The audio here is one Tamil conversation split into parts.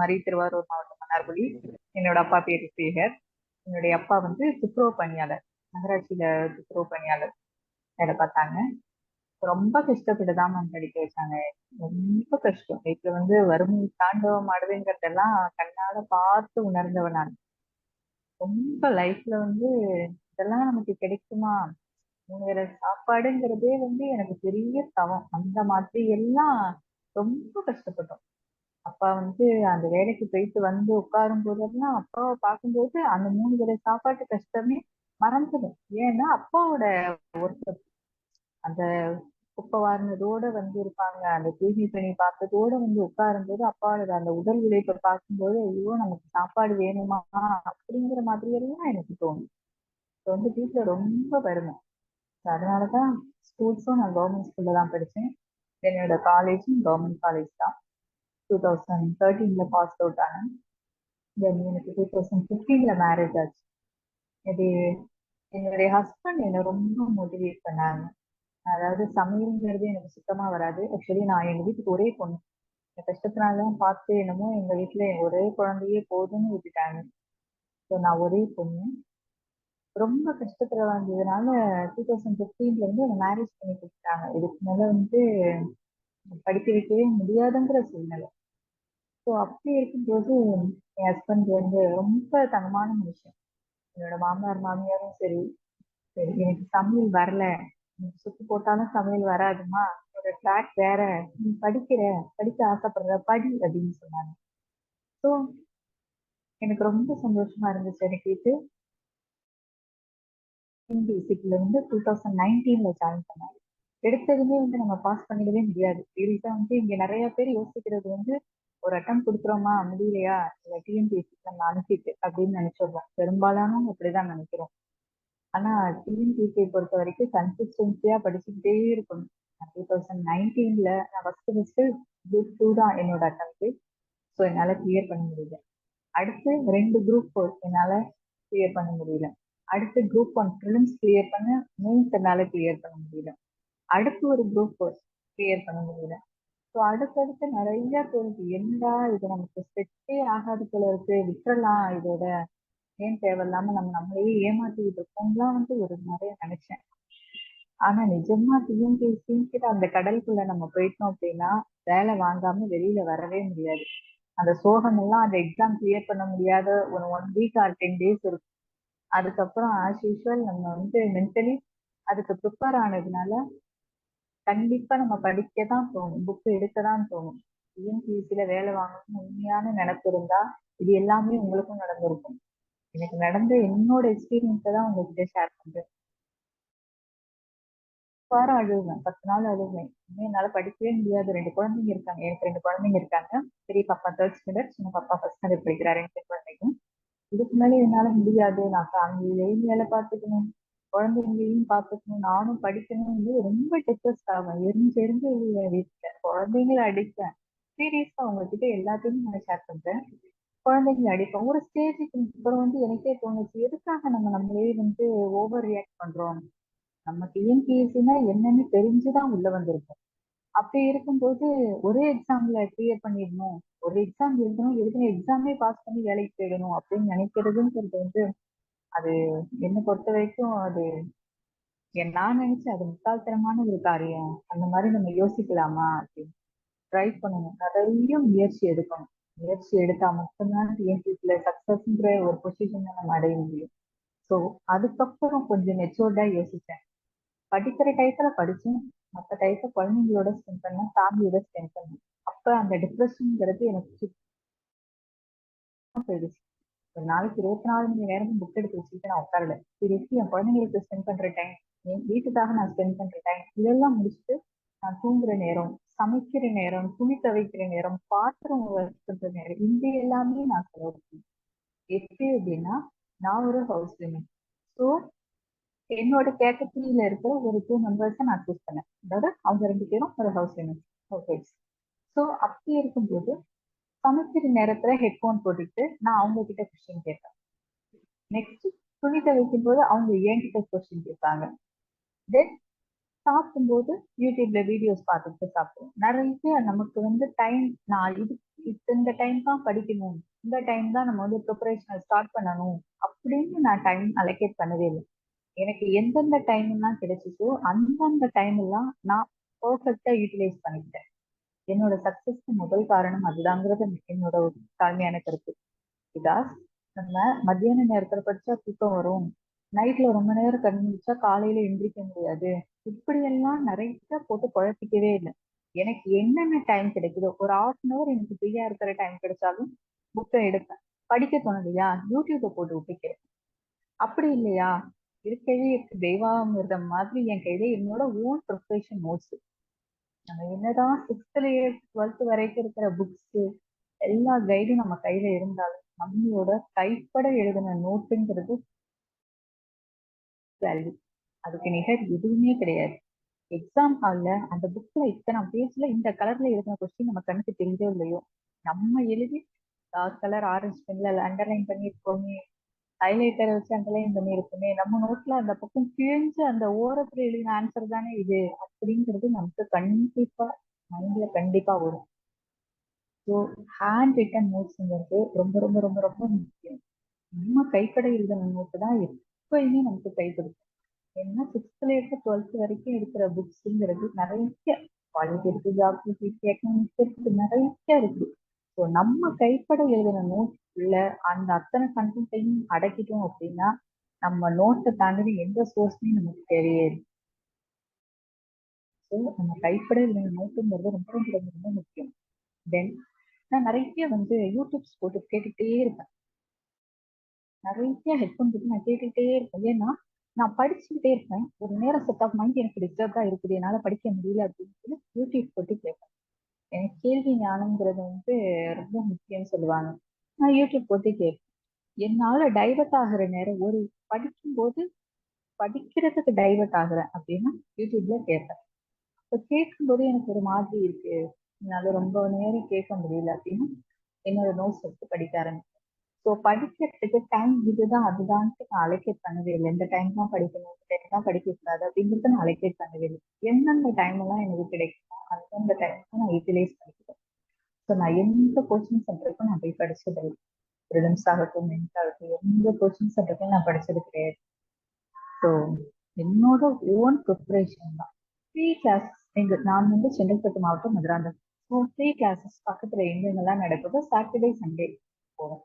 மாதிரி திருவாரூர் மாவட்டம் மன்னார்குடி. என்னோட அப்பா பேரு சேகர். என்னுடைய அப்பா வந்து துப்புரவு பணியாளர், நகராட்சியில துப்புரவு பணியாளர் வேலை பார்த்தாங்க. ரொம்ப கஷ்டப்பட்டு தான் மேம் படிக்க வச்சாங்க. ரொம்ப கஷ்டம். வீட்டுல வந்து வறுமை தாண்டவம் ஆடுதுங்கிறதெல்லாம் கண்ணால பார்த்து உணர்ந்தவன் நான். ரொம்ப லைஃப்ல வந்து இதெல்லாம் நமக்கு கிடைக்குமா, வேற சாப்பாடுங்கிறதே வந்து எனக்கு பெரிய தவம். அந்த மாதிரி எல்லாம் ரொம்ப கஷ்டப்பட்டோம். அப்பா வந்து அந்த வேலைக்கு போயிட்டு வந்து உட்காரும் போதெல்லாம் அப்பாவை பார்க்கும்போது அந்த 3 வேளை சாப்பாட்டு கஷ்டமே மறந்துடும். ஏன்னா அப்பாவோட ஒர்க் அந்த குப்பை வாரினதோட வந்து இருப்பாங்க, அந்த தூய்மை பணி பார்த்ததோட வந்து உட்காரும் போது அப்பாவோட அந்த உடல் உழைப்பை பார்க்கும்போது ஐயோ நமக்கு சாப்பாடு வேணுமா அப்படிங்கிற மாதிரி எல்லாம் எனக்கு தோணும். இப்போ வந்து வீட்டுல ரொம்ப வறுமை. அதனாலதான் ஸ்கூல்ஸும் நான் கவர்மெண்ட் ஸ்கூல்ல தான் படிச்சேன். என்னோட காலேஜும் கவர்மெண்ட் காலேஜ் தான். 2013 பாஸ் அவுட் ஆனேன். தென் எனக்கு 2015 மேரேஜ் ஆச்சு. இது என்னுடைய ஹஸ்பண்ட் என்னை ரொம்ப மோட்டிவேட் பண்ணாங்க. அதாவது சமையல்ங்கிறது எனக்கு சுத்தமா வராது. ஆக்சுவலி நான் எங்க வீட்டுக்கு ஒரே பொண்ணு. இந்த கஷ்டத்தினாலாம் பார்த்து என்னமோ எங்க வீட்டுல ஒரே குழந்தையே போதும்னு விட்டுட்டாங்க. ஸோ நான் ஒரே பொண்ணு. ரொம்ப கஷ்டத்துல வந்ததுனால 2015 இருந்து என்னை மேரேஜ் பண்ணி கொடுத்துட்டாங்க. இதுக்கு மேல வந்து படிக்க வைக்கவே முடியாதுங்கிற சூழ்நிலை. ஸோ அப்படி இருக்கும்போது என் ஹஸ்பண்ட் வந்து ரொம்ப தங்கமான மனுஷன். என்னோட மாமனார் மாமியாரும் சரி, சரி எனக்கு சமையல் வரல, எனக்கு சுட்டு போட்டாலும் சமையல் வராதுமா, என்னோட ட்ராக் வேற, நீ படிக்க ஆசைப்படுற படி அப்படின்னு சொன்னாங்க. ஸோ எனக்கு ரொம்ப சந்தோஷமா இருந்துச்சு. எனக்கு இது பேசிக்ல வந்து 2019 ஜாயின் பண்ணாங்க. எடுத்ததுமே வந்து நம்ம பாஸ் பண்ணிடவே முடியாது. சீரியஸா வந்து இங்க நிறைய பேர் யோசிக்கிறது வந்து ஒரு அட்டம் கொடுக்குறோமா முடியலையா, இல்ல டிஎன்பிஎஸ்சிக்கு நம்ம அனுப்பிட்டு அப்படின்னு நினைச்சிடுறோம். பெரும்பாலானவங்க அப்படிதான் நினைக்கிறோம். ஆனா டிஎன்பிஎஸ்சியை பொறுத்த வரைக்கும் கன்சிஸ்டன்சியா படிச்சுக்கிட்டே இருக்கணும். 2019 நான் ஃபர்ஸ்ட் குரூப் 2 தான் என்னோட அட்டம். ஸோ என்னால கிளியர் பண்ண முடியல. அடுத்து 2 குரூப் 4 என்னால கிளியர் பண்ண முடியல. அடுத்து குரூப் 1 ப்ரிலிம்ஸ் கிளியர் பண்ண, மெயின்ஸ் என்னால கிளியர் பண்ண முடியல. அடுத்து ஒரு குரூப் 4 கிளியர் பண்ண முடியல. ஸோ அடுத்தடுத்து நிறைய தோணுது, என்னடா இது நமக்கு செட்டே ஆகாது போல இருக்கு, விட்டுறலாம் இதோட, ஏன் தேவையில்லாம நம்ம நம்மளையே ஏமாத்திட்டு இருக்கோம்லாம் வந்து ஒரு நிறைய நினைச்சேன். ஆனா நிஜமா டிஎன்பிஎஸ்சிங்கிற அந்த கடலுக்குள்ள நம்ம போயிட்டோம் அப்படின்னா வேலை வாங்காம வெளியில வரவே முடியாது. அந்த சோகம் எல்லாம் அந்த எக்ஸாம் கிளியர் பண்ண முடியாத ஒரு 1 வீக் ஆர் 10 டேஸ் இருக்கும். அதுக்கப்புறம் ஆஸ் யூஸ்வல் நம்ம வந்து மென்டலி அதுக்கு ப்ரிப்பேர் ஆனதுனால கண்டிப்பா நம்ம படிக்கத்தான் தோணும், புக் எடுக்கதான் தோணும். டிஎன்பிஎஸ்சியில வேலை வாங்கணும்னு உண்மையான நினைப்பு இருந்தா இது எல்லாமே உங்களுக்கும் நடந்திருக்கும். எனக்கு நடந்த என்னோட எக்ஸ்பீரியன்ஸை தான் உங்ககிட்ட ஷேர் பண்றேன். வாரம் அழுவேன், 10 நாள் அழுவேன். இன்னும் என்னால படிக்கவே முடியாது. 2 குழந்தைங்க இருக்காங்க, எனக்கு 2 குழந்தைங்க இருக்காங்க. பெரிய பாப்பா 3rd ஸ்டாண்டர்ட், சின்ன பாப்பா ஃபர்ஸ்ட் ஸ்டாண்டர்ட் படிக்கிறாரு. 2 குழந்தைங்க. இதுக்கு மேல என்னால முடியாது, நான் ஃபேமிலியிலையும் வேலை பார்த்துக்கணும், குழந்தைங்களையும் பார்த்துக்கணும், நானும் படிக்கணும். ரொம்ப டிப்ரெஸ்ட் ஆகும். எரிஞ்சு எரிஞ்சு விழுவேன். வீட்டுல குழந்தைங்களை அடிப்பேன். சீரியஸா உங்ககிட்ட எல்லாத்தையும் நான் ஷேர் பண்றேன். குழந்தைங்களை அடிப்பேன். ஒரு ஸ்டேஜுக்கு அப்புறம் வந்து எனக்கே தோணுச்சு, எதுக்காக நம்ம நம்மளே வந்து ஓவர் ரியாக்ட் பண்றோம். நம்ம டிஎன்பிஎஸ்சினா என்னன்னு தெரிஞ்சுதான் உள்ள வந்திருக்கோம். அப்படி இருக்கும்போது ஒரே எக்ஸாம்ல கிளியர் பண்ணிடணும், ஒரு எக்ஸாம் எழுதணும், எழுதின எக்ஸாமே பாஸ் பண்ணி வேலைக்கு போயிடணும் அப்படின்னு நினைக்கிறதுங்கிறது வந்து அது என்னை பொறுத்த வரைக்கும் அது நான் நினைச்சேன் அது முட்டாள்தனமான ஒரு காரியம். அந்த மாதிரி நம்ம யோசிக்கலாமா அப்படின்னு ட்ரை பண்ணணும். நிறைய முயற்சி எடுக்கணும். முயற்சி எடுத்தா மட்டும்தான் டிஎன்பிஎஸ்சில சக்சஸ்ங்கிற ஒரு பொசிஷனை நம்ம அடைய முடியும். ஸோ அதுக்கப்புறம் கொஞ்சம் மெச்சூர்டா யோசிச்சேன். படிக்கிற டயத்துல படிச்சேன், மற்ற டயத்தை குழந்தைங்களோட ஸ்பெண்ட் பண்ணேன், ஃபேமிலியோட ஸ்பெண்ட் பண்ணேன். அப்ப அந்த டிப்ரெஷன்ங்கிறது எனக்கு சுத்தமா போயிடுச்சு. ஒரு நாளைக்கு 24 மணி நேரம் புக் எடுத்து வச்சுக்கிட்டு நான் உட்காரல. சீரியஸ்லி என் குழந்தைங்களுக்கு ஸ்பெண்ட் பண்ற டைம், என் வீட்டுக்காக நான் ஸ்பெண்ட் பண்ற டைம், இதெல்லாம் முடிச்சுட்டு நான் தூங்குற நேரம், சமைக்கிற நேரம், துணி துவைக்கிற நேரம், பாத்திரம் வாஷ் பண்ற நேரம், இந்த எல்லாமே நான் செலவு பண்ணேன். எப்படி அப்படின்னா நான் ஒரு ஹவுஸ் விமன். ஸோ என்னோட கேட்டகரியில இருக்கிற ஒரு 2 மெம்பர்ஸை நான் சூஸ் பண்ணேன். அதாவது அவங்க 2 பேரும் ஒரு ஹவுஸ் விமன். ஓகே. ஸோ அப்படி இருக்கும்போது சமைக்கிற நேரத்துல ஹெட்போன் போட்டுட்டு நான் அவங்க கிட்ட கொஸ்டின் கேட்பேன். நெக்ஸ்ட் துணி துவைக்கும் போது அவங்க என்கிட்ட கொஸ்டின் கேட்பாங்க. தென் சாப்பிடும்போது யூடியூப்ல வீடியோஸ் பார்த்துட்டு சாப்பிடுவோம். நிறைய நமக்கு வந்து டைம், நான் இது இந்த டைம் தான் படிக்கணும், இந்த டைம் தான் நம்ம வந்து ப்ரிப்பரேஷன் ஸ்டார்ட் பண்ணணும் அப்படின்னு நான் டைம் அலோகேட் பண்ணவே இல்லை. எனக்கு எந்தெந்த டைம் எல்லாம் கிடைச்சிச்சோ அந்தந்த டைம் எல்லாம் நான் பர்ஃபெக்டா யூட்டிலைஸ் பண்ணிக்கிட்டேன். என்னோட சக்சஸ்க்கு முதல் காரணம் அதுதாங்கிறது என்னோட ஒரு தாழ்மையான கருத்து. பிகாஸ் நம்ம மத்தியான நேரத்துல படிச்சா தூக்கம் வரும், நைட்ல ரொம்ப நேரம் கண் முழிச்சா காலையில எந்திரிக்க முடியாது, இப்படி எல்லாம் நிறைய போட்டு குழப்பிக்கவே இல்லை. எனக்கு என்னென்ன டைம் கிடைக்குதோ, ஒரு ஹாஃப் அன் அவர் எனக்கு ஃப்ரீயா இருக்கிற டைம் கிடைச்சாலும் புக்கை எடுப்பேன். படிக்க தோணுதையா யூடியூப்பை போட்டு ஒப்பிக்கிறேன். அப்படி இல்லையா, இருக்கவே இருக்கு தெய்வாமிர்தம் மாதிரி என் கையில என்னோட ஓன் ப்ரிப்பரேஷன் நோட்ஸ். நம்ம என்னதான் சிக்ஸ்த்ல டுவெல்த் வரைக்கும் இருக்கிற புக்ஸ் எல்லா கைடும் நம்ம கையில இருந்தாலும் நம்மளோட கைப்பட எழுதின நோட்டுங்கிறது வேல்யூ. அதுக்கு நிகர் எதுவுமே கிடையாது. எக்ஸாம் ஹால்ல அந்த புக்ல இத்தனை பேஜ்ல இந்த கலர்ல எழுதின கொஸ்டின் நம்ம கண்ணுக்கு தெரியுதோ இல்லையோ, நம்ம எழுதி டார்க் கலர் ஆரஞ்சு பென்ல அண்டர்லைன் பண்ணியிருக்கோமே, ஹைலைட்டர் வச்சு அண்டர்லைன் பண்ணியிருக்கோமே, நம்ம நோட்ல அந்த பக்கம் கிழிஞ்சு அந்த ஓரத்துல எழுதின ஆன்சர் தானே இது அப்படிங்கிறது நமக்கு கண்டிப்பா மைண்ட்ல கண்டிப்பா வரும். ஸோ ஹேண்ட் ரிட்டன் நோட்ஸ்ங்கிறது ரொம்ப ரொம்ப ரொம்ப ரொம்ப முக்கியம். நம்ம கைப்பட எழுதின நோட்டு தான் எப்பயுமே நமக்கு கை கொடுக்கும். ஏன்னா சிக்ஸ்த்ல இருந்து டுவெல்த் வரைக்கும் இருக்கிற புக்ஸ்ங்கிறது நிறைய குவாலிட்டி இருக்கு, ஜாகிரபி இருக்கு, எக்கனாமிக்ஸ் இருக்கு, நிறைய இருக்கு. ஸோ நம்ம கைப்பட எழுதின நோட்ஸ்ல அந்த அத்தனை கண்டென்ட்டையும் அடக்கிட்டோம் அப்படின்னா நம்ம நோட்டை தாண்டி எந்த சோர்ஸ்மே நமக்கு தெரியாது. ஸோ நம்ம கைப்பட எழுதின நோட்டுங்கிறது ரொம்ப ரொம்ப ரொம்ப ரொம்ப முக்கியம். தென் நான் நிறைய வந்து யூடியூப்ஸ் போட்டு கேட்டுக்கிட்டே இருப்பேன். நிறைய ஹெட்ஃபோன் போட்டு நான் கேட்டுக்கிட்டே இருப்பேன். ஏன்னா நான் படிச்சுக்கிட்டே இருப்பேன். ஒரு நேரம் செட் ஆஃப் மைண்ட் எனக்கு டிஸ்டர்ப்டா இருக்குது, என்னால படிக்க முடியல அப்படின்னு சொல்லி யூடியூப் போட்டு கேட்பேன். எனக்கு கேள்வி ஞானம்ங்கிறது வந்து ரொம்ப முக்கியம்னு சொல்லுவாங்க. நான் யூடியூப் போட்டு கேட்பேன். என்னால டைவர்ட் ஆகுற நேரம் ஒரு படிக்கும்போது படிக்கிறதுக்கு டைவர்ட் ஆகுறேன் அப்படின்னா யூடியூப்ல கேட்பேன். இப்போ கேட்கும்போது எனக்கு ஒரு மாதிரி இருக்கு, என்னால ரொம்ப நேரம் கேட்க முடியல அப்படின்னா என்னோட நோட்ஸ் எடுத்து படிக்க ஆரம்பிச்சேன். ஸோ படிக்கிறதுக்கு டைம் இதுதான் அதுதான்ட்டு நான் அலோகேட் பண்ணவே இல்லை. இந்த டைம் தான் படிக்கணும், இந்த டைம் தான் படிக்கக்கூடாது அப்படிங்கிறது நான் அலோகேட் பண்ணவே இல்லை. எந்தெந்த டைம் எல்லாம் எனக்கு கிடைக்குமோ அந்தந்த டைம் நான் யூட்டிலைஸ் பண்ணிக்கிறேன். ஸோ நான் எந்த கோச்சிங் சென்டருக்கும் நான் போய் படிச்சது இல்லை. ப்ரிலிம்ஸ் ஆகட்டும், மென்ஸ் ஆகட்டும், எந்த கோச்சிங் சென்டருக்கும் நான் படிச்சது கிடையாது. ஸோ என்னோட ஓன் ப்ரிப்பரேஷன் தான். ஃப்ரீ கிளாஸ் நான் வந்து செங்கல்பட்டு மாவட்டம் மதுராந்தகம். ஸோ ஃப்ரீ கிளாஸஸ் பக்கத்துல எங்கெங்கெல்லாம் நடக்குதோ சாட்டர்டே சண்டே போவேன்.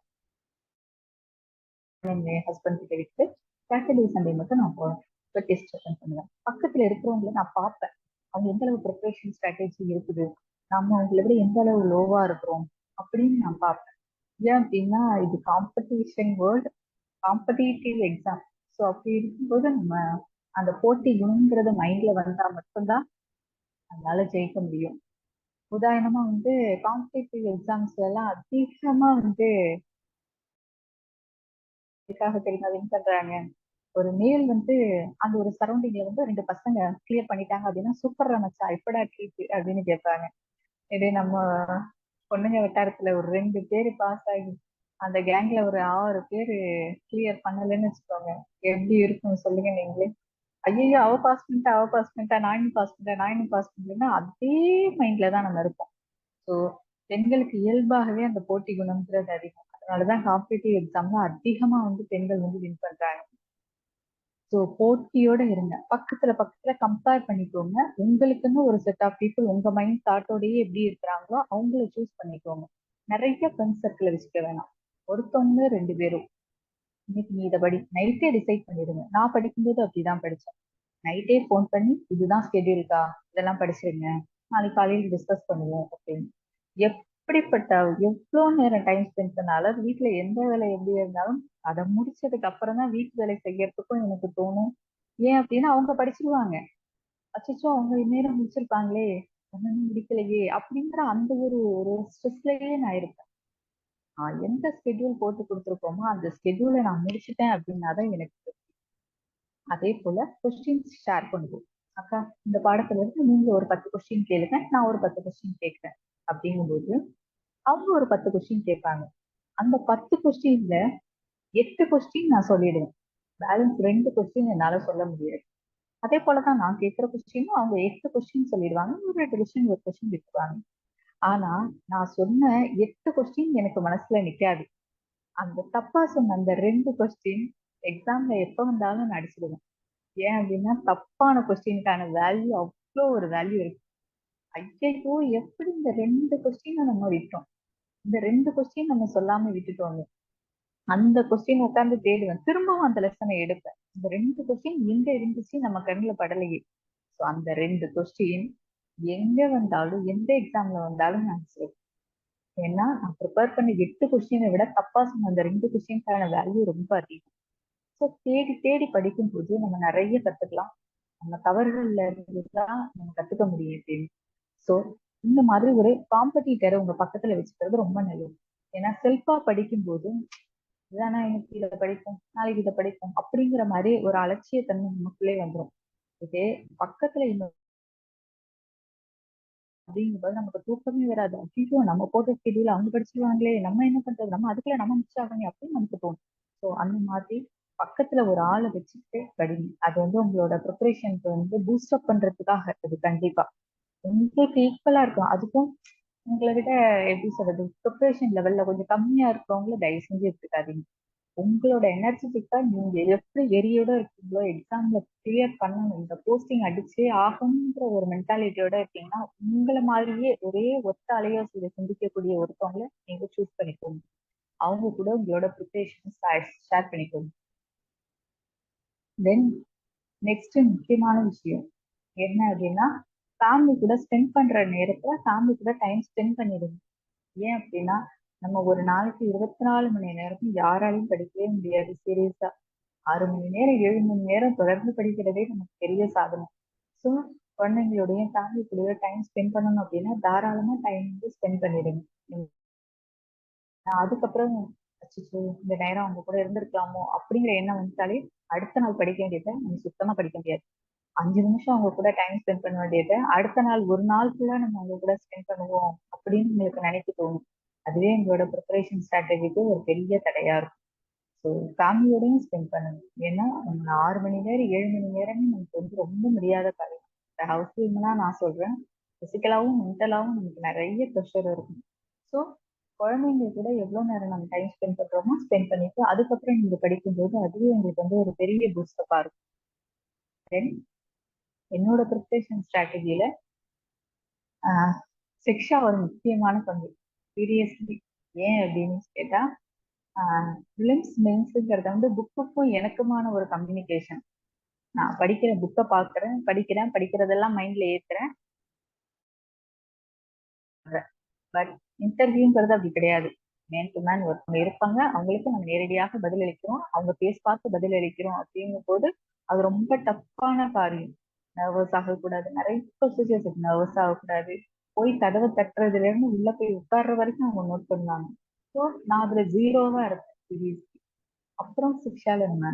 என் ஹஸ்பண்ட் கிட்ட விட்டு சாட்டர்டே சண்டே மட்டும் நான் போவேன். இப்போ டெஸ்ட் அட்டன் பண்ணுவேன். பக்கத்துல இருக்கிறவங்கள நான் பார்ப்பேன், அவங்க எந்த அளவு ப்ரிப்பரேஷன் ஸ்ட்ராட்டஜி இருக்குது, நம்ம அவங்களை விட எந்த அளவு லோவா இருக்கிறோம் அப்படின்னு நான் பார்ப்பேன். ஏன் அப்படின்னா இது competition world, competitive exam. So அப்படி இருக்கும்போது நம்ம அந்த போட்டி குணங்கிறது மைண்ட்ல வந்தா மட்டும்தான் அதனால ஜெயிக்க முடியும். உதாரணமா வந்து காம்படிட்டிவ் எக்ஸாம்ஸ் எல்லாம் அதிகமா வந்து இதுக்காக தெரியுமா வின் பண்றாங்க. ஒரு மேல் வந்து அந்த ஒரு சரௌண்டிங்ல வந்து ரெண்டு பசங்க கிளியர் பண்ணிட்டாங்க அப்படின்னா சூப்பர் மச்சா எப்படா ட்ரீட் அப்படின்னு கேட்பாங்க. இதே நம்ம பொண்ணுங்க வட்டாரத்துல ஒரு ரெண்டு பேரு பாஸ் ஆகி அந்த கேங்ல ஒரு 6 பேரு கிளியர் பண்ணலன்னு வச்சுக்கோங்க, எப்படி இருக்கும் சொல்லுங்க நீங்களே. ஐயோ அவ பாஸ் பண்ணிட்டா, அவ பாஸ் பண்ணிட்டா, நான் இன்னும் பாஸ் பண்ணிட்டேன், நான் இன்னும் பாஸ் பண்ணலன்னா அதே மைண்ட்ல தான் நம்ம இருப்போம். ஸோ பெண்களுக்கு இயல்பாகவே அந்த போட்டி குணம்ன்றது அதிகம். அதனாலதான் காம்படிட்டிவ் எக்ஸாம்ல அதிகமா வந்து பெண்கள் வந்து வின் பண்றாங்க. ஸோ போட்டியோட இருங்க, பக்கத்துல பக்கத்துல கம்பேர் பண்ணிக்கோங்க. உங்களுக்குன்னு ஒரு செட் ஆஃப் பீப்புள் உங்க மைண்ட் தாட்டோடயே எப்படி இருக்கிறாங்களோ அவங்கள சூஸ் பண்ணிக்கோங்க. நிறைய ஃப்ரெண்ட்ஸ் சர்க்கிளை வச்சுக்க வேணாம். ஒருத்தவங்க ரெண்டு பேரும் இன்னைக்கு நீ இதை படி நைட்டே டிசைட் பண்ணிடுங்க. நான் படிக்கும்போது அப்படிதான் படிச்சேன். நைட்டே ஃபோன் பண்ணி இதுதான் ஸ்கெடியூல்கா, இதெல்லாம் படிச்சிருங்க, நாளைக்கு காலையில் டிஸ்கஸ் பண்ணுவோம் அப்படின்னு. எப்படிப்பட்ட எவ்வளோ நேரம் டைம் ஸ்பெண்ட் பண்ணாலும் வீட்டுல எந்த வேலை எப்படி இருந்தாலும் அதை முடிச்சதுக்கு அப்புறம் தான் வீட்டு வேலை செய்யறதுக்கும் எனக்கு தோணும். ஏன் அப்படின்னா அவங்க படிச்சிருவாங்க, அச்சோ அவங்க இந்நேரம் முடிச்சிருப்பாங்களே, ஒன்னும் முடிக்கலையே அப்படிங்கிற அந்த ஒரு ஒரு ஸ்ட்ரெஸ்லயே நான் இருப்பேன். எந்த ஸ்கெடியூல் போட்டு கொடுத்துருக்கோமோ அந்த ஸ்கெடியூலை நான் முடிச்சுட்டேன் அப்படின்னா தான் எனக்கு திருப்தி. அதே போல கொஸ்டின்ஸ் ஷேர் பண்ணுவோம். அக்கா இந்த பாடத்துல இருந்து நீங்க ஒரு 10 கொஸ்டின் கேளுங்க, நான் ஒரு 10 கொஸ்டின் கேட்கிறேன் அப்படிங்கும்போது அவங்க ஒரு 10 கொஸ்டின் கேட்பாங்க. அந்த 10 கொஸ்டின்ல 8 கொஸ்டின் நான் சொல்லிடுவேன், பேலன்ஸ் 2 கொஸ்டின் என்னால சொல்ல முடியாது. அதே போலதான் நான் கேட்கிற கொஸ்டினும் அவங்க 8 கொஸ்டின் சொல்லிடுவாங்க, ஒரு 2 கொஸ்டின் ஒரு கொஸ்டின் விட்டுருவாங்க. ஆனா நான் சொன்ன 8 கொஸ்டின் எனக்கு மனசுல நிக்காது. அந்த தப்பா சொன்ன அந்த 2 கொஸ்டின் எக்ஸாம்ல எப்ப வந்தாலும் நான் அடிச்சிடுவேன். ஏன் அப்படின்னா தப்பான கொஸ்டினுக்கான வேல்யூ அவ்வளோ ஒரு வேல்யூ இருக்கு. ஐயோ, எப்படி இந்த 2 கொஸ்டினை நம்ம விட்டோம், இந்த 2 கொஸ்டின் நம்ம சொல்லாம விட்டுட்டோம். அந்த கொஸ்டின் உட்கார்ந்து தேடுவேன், திரும்பவும் அந்த லெசனை எடுப்பேன். இந்த 2 கொஸ்டின் எங்க இருந்துச்சு நம்ம கண்ணுல படலையே. ஸோ அந்த 2 கொஸ்டின் எங்க வந்தாலும் எந்த எக்ஸாம்ல வந்தாலும் நான் சொல்லுவேன். ஏன்னா நான் ப்ரிப்பேர் பண்ணி 8 கொஸ்டினை விட தப்பா சொன்ன அந்த 2 கொஸ்டின்கான வேல்யூ ரொம்ப அதிகம். ஸோ தேடி தேடி படிக்கும் போது நம்ம நிறைய கத்துக்கலாம். நம்ம தவறுகள்ல இருந்துதான் நம்ம கத்துக்க முடியும் அப்படின்னு. ஸோ இந்த மாதிரி ஒரு காம்படிட்டரை உங்க பக்கத்துல வச்சுக்கிறது ரொம்ப நல்லது. ஏன்னா செல்ஃபா படிக்கும்போது இதானா இன்னைக்கு இதை படிப்போம், நாளைக்கு இதை படிப்போம் அப்படிங்கிற மாதிரி ஒரு அலட்சியத்தன்மை நமக்குள்ளே வந்துடும். இதே பக்கத்துல இன்னும் அப்படிங்கும்போது நமக்கு தூக்கமே வராது. ஐயோ, நம்ம போட்ட ஸ்கெடியூல் அவங்க படிச்சிருவாங்களே, நம்ம என்ன பண்றது, நம்ம அதுக்குள்ள நம்ம மிஸ் ஆகணும் அப்படின்னு நமக்கு தோணும். ஸோ அந்த மாதிரி பக்கத்துல ஒரு ஆளை வச்சுக்கிட்டு படிங்க. அது வந்து உங்களோட ப்ரிப்பரேஷனுக்கு வந்து பூஸ்ட் அப் பண்றதுக்காக இது கண்டிப்பா உங்களுக்கு ஈக்குவலா இருக்கும். அதுக்கும் உங்களை விட எப்படி சொல்றது, ப்ரிப்பரேஷன் லெவல்ல கொஞ்சம் கம்மியா இருக்கிறவங்கள தயவு செஞ்சு எடுத்துக்காதீங்க. உங்களோட எனர்ஜெட்டிக்கா நீங்க எப்படி வெறியோட இருக்கீங்களோ, எக்ஸாம்ல கிளியர் பண்ணணும், இந்த போஸ்டிங் அடிச்சே ஆகணுன்ற ஒரு மென்டாலிட்டியோட இருக்கீங்கன்னா, உங்களை மாதிரியே ஒரே ஒத்த அலையோசையில சிந்திக்கக்கூடிய ஒருத்தவங்களை நீங்க சூஸ் பண்ணிக்கோங்க. அவங்க கூட உங்களோட ப்ரிப்பரேஷன் ஷேர் பண்ணிக்கோங்க. தென் நெக்ஸ்ட் முக்கியமான விஷயம் என்ன அப்படின்னா, ஃபேமிலி கூட ஸ்பெண்ட் பண்ற நேரத்துல ஃபேமிலி கூட டைம் ஸ்பெண்ட் பண்ணிடுங்க. ஏன் அப்படின்னா, நம்ம ஒரு நாளைக்கு 24 மணி நேரமும் யாராலையும் படிக்கவே முடியாது சீரியஸா. 6 மணி நேரம் 7 மணி நேரம் தொடர்ந்து படிக்கிறதே நமக்கு பெரிய சாதனை. ஸோ குழந்தைங்களோடய ஃபேமிலி கூட டைம் ஸ்பெண்ட் பண்ணணும் அப்படின்னா தாராளமா டைம் வந்து ஸ்பெண்ட் பண்ணிடுங்க. அதுக்கப்புறம் அச்சச்சோ, இந்த நேரம் அவங்க கூட இருந்திருக்கலாமோ அப்படிங்கிற எண்ணம் வந்துட்டாலே அடுத்த நாள் படிக்க வேண்டியதை நம்ம சுத்தமா படிக்க முடியாது. 5 நிமிஷம் அவங்க கூட டைம் ஸ்பெண்ட் பண்ண வேண்டியதை அடுத்த நாள் ஒரு நாள் ஃபுல்லா நம்ம அவங்க கூட ஸ்பெண்ட் பண்ணுவோம் அப்படின்னு உங்களுக்கு நினைக்க தோணும். அதுவே உங்களோட ப்ரிப்பரேஷன் ஸ்ட்ராட்டஜிக்கு ஒரு பெரிய தடையா இருக்கும். ஸோ ஃபேமிலியோடையும் ஸ்பெண்ட் பண்ணணும். ஏன்னா நம்ம 6 மணி நேரம் 7 மணி நேரமே நமக்கு வந்து ரொம்ப முடியாத காரியம். இந்த ஹவுஸ் ஒய்ஃப்னா நான் சொல்றேன், பிசிக்கலாவும் மென்டலாவும் நமக்கு நிறைய ப்ரெஷர் இருக்கும். ஸோ குழந்தைங்க கூட எவ்வளவு நேரம் நம்ம டைம் ஸ்பெண்ட் பண்றோமோ ஸ்பெண்ட் பண்ணிட்டு அதுக்கப்புறம் நீங்க படிக்கும்போது அதுவே உங்களுக்கு வந்து ஒரு பெரிய பூஸ்டப்பா இருக்கும். தென் என்னோட ப்ரிப்பரேஷன் ஸ்ட்ராட்டஜியில சிக்ஷா ஒரு முக்கியமான பங்கு. சீரியஸ்லி, ஏன் அப்படின்னு கேட்டா, பிலிம்ஸ் மெயின்ஸுங்கிறத வந்து புக்குக்கும் எனக்குமான ஒரு கம்யூனிகேஷன். நான் படிக்கிற புக்கை பாக்குறேன், படிக்கிறதெல்லாம் மைண்ட்ல ஏத்துறேன். பட் இன்டர்வியூங்கிறது அப்படி கிடையாது. மேன் டு மேன் ஒருத்தவங்க இருப்பாங்க, அவங்களுக்கு நம்ம நேரடியாக பதில் அளிக்கிறோம், அவங்க பேஸ் பார்த்து பதில் அளிக்கிறோம் அப்படிங்கும் போது அது ரொம்ப டஃப்பான காரியம். நர்வஸ் ஆகக்கூடாது, நிறைய ப்ரொசீஜர்ஸ் இருக்கு. நர்வஸ் ஆகக்கூடாது, போய் கதவை தட்டுறதுல இருந்து உள்ள போய் உட்கார்ற வரைக்கும் அவங்க நோட் பண்ணுவாங்க. ஸோ நான் அதுல ஜீரோவா இருப்பேன் சீரியஸ்லி. அப்புறம் சிக்ஷால நம்ம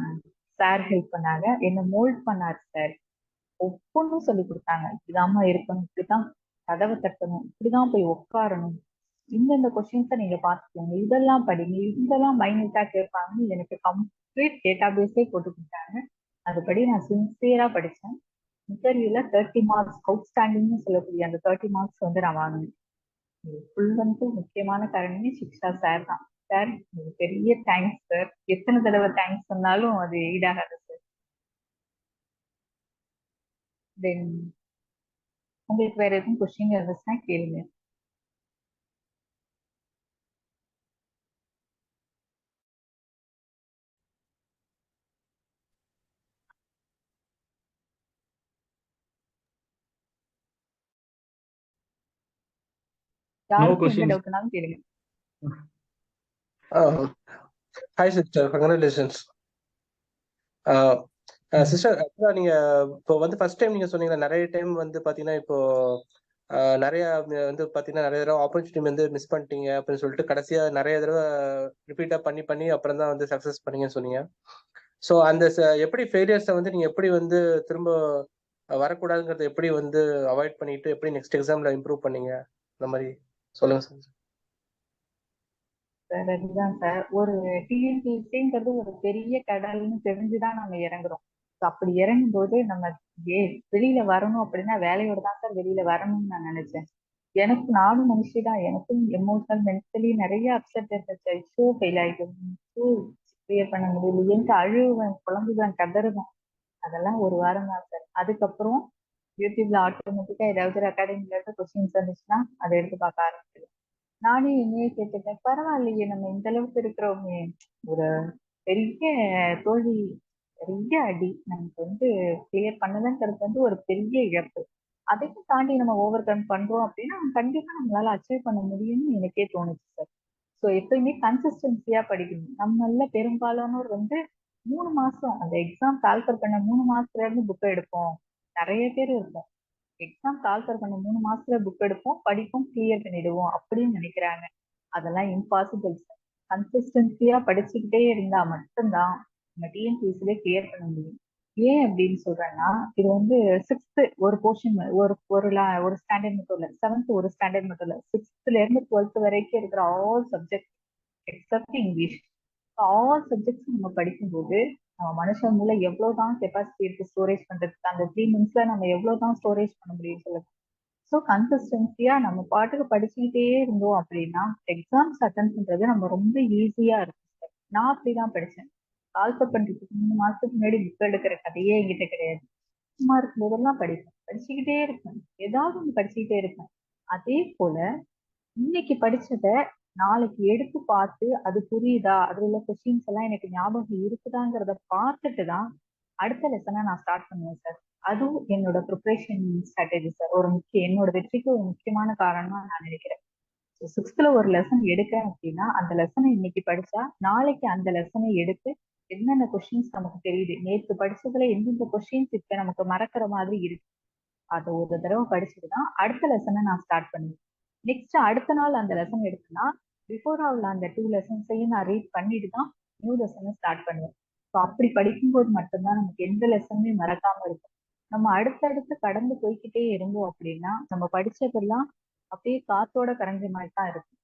சார் ஹெல்ப் பண்ணாங்க, என்ன மோல்ட் பண்ணாரு சார். ஒவ்வொன்றும் சொல்லி கொடுத்தாங்க, இப்படிதாம்மா இருக்கணும், இப்படிதான் கதவை தட்டணும், இப்படிதான் போய் உட்காரணும், இந்தந்த கொஸ்டின்ஸை நீங்க பாத்துக்கோங்க, இதெல்லாம் படிங்க, இதெல்லாம் மைனியூட்டா கேட்பாங்க. எனக்கு கம்ப்ளீட் டேட்டா பேஸே போட்டு கொடுத்தாங்க. அதுபடி நான் சின்சியரா படிச்சேன். இன்டர்வியூல 30 மார்க்ஸ் அவுட்ஸ்டாண்டிங்னு சொல்லக்கூடிய அந்த 30 மார்க்ஸ் வந்து நான் வாங்கினேன். ஃபுல் வந்து முக்கியமான காரணமே சிக்ஷா சார் தான். சார், பெரிய தேங்க்ஸ் சார். எத்தனை தடவை தேங்க்ஸ் சொன்னாலும் அது ஈடாகாது சார். தென் உங்களுக்கு வேற எதுவும் கொஸ்டின் இருந்துச்சுன்னா கேளுங்க. No யாருக்கும் எந்த questions. டவுட்னாலும் கேளுங்க. Hi sister, congratulations. சிஸ்டர், ஆக்சுவலா நீங்க இப்போ வந்து ஃபர்ஸ்ட் டைம் நீங்க சொன்னீங்க, நிறைய டைம் வந்து பாத்தீங்கன்னா இப்போ நிறைய வந்து பாத்தீங்கன்னா நிறைய தடவை ஆப்பர்ச்சுனிட்டி வந்து மிஸ் பண்ணிட்டீங்க அப்படின்னு சொல்லிட்டு கடைசியா நிறைய தடவை ரிப்பீட்டா பண்ணி பண்ணி அப்புறம் தான் வந்து சக்சஸ் பண்ணீங்கன்னு சொன்னீங்க. ஸோ அந்த எப்படி ஃபெயிலியர்ஸை வந்து நீங்க எப்படி வந்து திரும்ப வரக்கூடாதுங்கிறத எப்படி வந்து அவாய்ட் பண்ணிட்டு எப்படி நெக்ஸ்ட் எக்ஸாம்ல இம்ப்ரூவ் பண்ணீங்க, அந்த மாதிரி சொல்லுங்க சார். சார் அதுதான் சார், ஒரு டிஎன்பிஎஸ்சிங்கிறது ஒரு பெரிய கடல்னு தெரிஞ்சுதான் நாங்க இறங்குறோம். அப்படி இறங்கும் போது நம்ம வெளியில வரணும் அப்படின்னா வேலையோட தான் சார் வெளியில வரணும்னு நான் நினைச்சேன். நானும் மனுஷி தான். எனக்கும் எமோஷனல் மென்டலி நிறைய அப்செட் இருந்துச்சு. ஷோ ஃபெயில் ஆயிடும், ஷோ கிளியர் பண்ண முடியலையேன்ட்டு அழுவேன், குழம்புவேன், கதறுவேன். அதெல்லாம் ஒரு வாரம் தான் சார். அதுக்கப்புறம் யூடியூப்ல ஆட்டோமேட்டிக்கா ஏதாவது அகாடமில இருந்து கொஸ்டின்ஸ் வந்துச்சுன்னா அதை எடுத்து பார்க்க ஆரம்பிச்சிடுவேன். நானே என்னையே கேட்டுட்டேன், பரவாயில்லையே நம்ம இந்த அளவுக்கு இருக்கிறோமே, ஒரு பெரிய தோல்வி, பெரிய அடி நமக்கு வந்து கிளியர் பண்ணலங்கிறது வந்து ஒரு பெரிய இழப்பு. அதையும் தாண்டி நம்ம ஓவர் கம் பண்றோம் அப்படின்னா கண்டிப்பா நம்மளால அச்சீவ் பண்ண முடியும்னு எனக்கே தோணுச்சு சார். ஸோ எப்பயுமே கன்சிஸ்டன்சியா படிக்கணும். நம்மள பெரும்பாலானோர் வந்து 3 மாசம் அந்த எக்ஸாம் கால்குலேட் பண்ண 3 மாசத்துல இருந்து புக்கை எடுப்போம். நிறைய பேர் இருக்கும். எக்ஸாம் கால்குலேட் பண்ண 3 மாசத்துல புக் எடுப்போம், படிப்போம், கிளியர் பண்ணிடுவோம் அப்படின்னு நினைக்கிறாங்க. அதெல்லாம் இம்பாசிபிள் சார். கன்சிஸ்டன்சியா படிச்சுக்கிட்டே இருந்தா மட்டும்தான் நம்ம டிஎன்பிஎஸ்சிலே கிளியர் பண்ண முடியும். ஏன் அப்படின்னு சொல்றேன்னா, இது வந்து 6th ஒரு போர்ஷன், ஒரு ஸ்டாண்டர்ட் மட்டும் இல்ல, 7th ஒரு ஸ்டாண்டர்ட் மட்டும் இல்ல, 6th இருந்து 12th வரைக்கும் இருக்கிற all subject accept English, all subjects நம்ம படிக்கும்போது நம்ம மனுஷன் மூளை எவ்வளவுதான் கெப்பாசிட்டி இருக்கு ஸ்டோரேஜ் பண்றதுக்கு, அந்த 3 monthsல நம்ம எவ்வளவுதான் ஸ்டோரேஜ் பண்ண முடியும் சொல்லுங்க. ஸோ கன்சிஸ்டன்சியா நம்ம பாட்டுக்கு படிச்சுக்கிட்டே இருந்தோம் அப்படின்னா எக்ஸாம்ஸ் அட்டன் பண்றது நம்ம ரொம்ப ஈஸியா இருக்கும். நான் அப்படிதான் படிச்சேன். கால்குலேட் பண்றதுக்கு 3 மாசத்துக்கு முன்னாடி புக் எடுக்கிற கதையே என்கிட்ட கிடையாது. சும்மா இருக்கும் போதெல்லாம் படிப்பேன், படிச்சுக்கிட்டே இருப்பேன், ஏதாவது ஒன்று படிச்சுக்கிட்டே இருப்பேன். அதே போல இன்னைக்கு படிச்சத நாளைக்கு எடுத்து பார்த்து அது புரியுதா, அதுல உள்ள கொஸ்டின்ஸ் எல்லாம் எனக்கு ஞாபகம் இருக்குதாங்கிறத பார்த்துட்டு தான் அடுத்த லெசனை நான் ஸ்டார்ட் பண்ணுவேன் சார். அதுவும் என்னோட ப்ரிப்பரேஷன் ஸ்ட்ராட்டஜி சார். என்னோட வெற்றிக்கு ஒரு முக்கியமான காரணமா நான் நினைக்கிறேன். 6th ஒரு லெசன் எடுக்கிறேன் அப்படின்னா அந்த லெசனை இன்னைக்கு படிச்சா நாளைக்கு அந்த லெசனை எடுத்து என்னென்ன கொஸ்டின்ஸ் நமக்கு தெரியுது, நேற்று படிச்சதுல எந்தெந்த கொஸ்டின்ஸ் இப்ப நமக்கு மறக்கிற மாதிரி இருக்கு, அதை ஒரு தடவை படிச்சுட்டு தான் அடுத்த லெசனை நான் ஸ்டார்ட் பண்ணுவேன். நெக்ஸ்ட் அடுத்த நாள் அந்த லெசன் எடுத்தேன்னா பிஃபோரா உள்ள அந்த 2 லெசன்ஸையும் நான் ரீட் பண்ணிட்டு தான் நியூ லெசனை ஸ்டார்ட் பண்ணுவேன். ஸோ அப்படி படிக்கும்போது மட்டும்தான் நமக்கு எந்த லெசனுமே மறக்காம இருக்கும். நம்ம அடுத்தடுத்து கடந்து போய்கிட்டே இருந்தோம் அப்படின்னா நம்ம படிச்சதெல்லாம் அப்படியே காத்தோட கரைஞ்ச மாதிரி தான் இருக்கும்.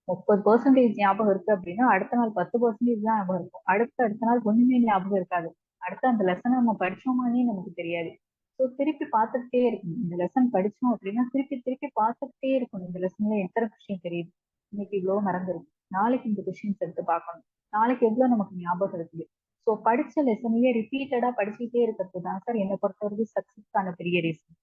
30% ஞாபகம் இருக்கு அப்படின்னா அடுத்த நாள் 10% தான் ஞாபகம் இருக்கும். அடுத்த நாள் ஒண்ணுமே ஞாபகம் இருக்காது. அடுத்து அந்த லெசனை நம்ம படிச்சோமானே நமக்கு தெரியாது. ஸோ திருப்பி பார்த்துக்கிட்டே இருக்கணும். இந்த லெசன் படிச்சோம் அப்படின்னா திருப்பி திருப்பி பார்த்துக்கிட்டே இருக்கணும். இந்த லெசன்ல எத்தனை கொஸ்டின் தெரியுது, இன்னைக்கு இவ்வளவு மறந்துருக்கு, நாளைக்கு இந்த கொஸ்டின்ஸ் எடுத்து பார்க்கணும், நாளைக்கு எவ்வளவு நமக்கு ஞாபகம் இருக்குது. ஸோ படிச்ச லெசனையே ரிப்பீட்டடா படிச்சுக்கிட்டே இருக்கிறது தான் சார் என்னை பொறுத்தவரைக்கும் சக்சஸ்க்கான பெரிய ரீசன்.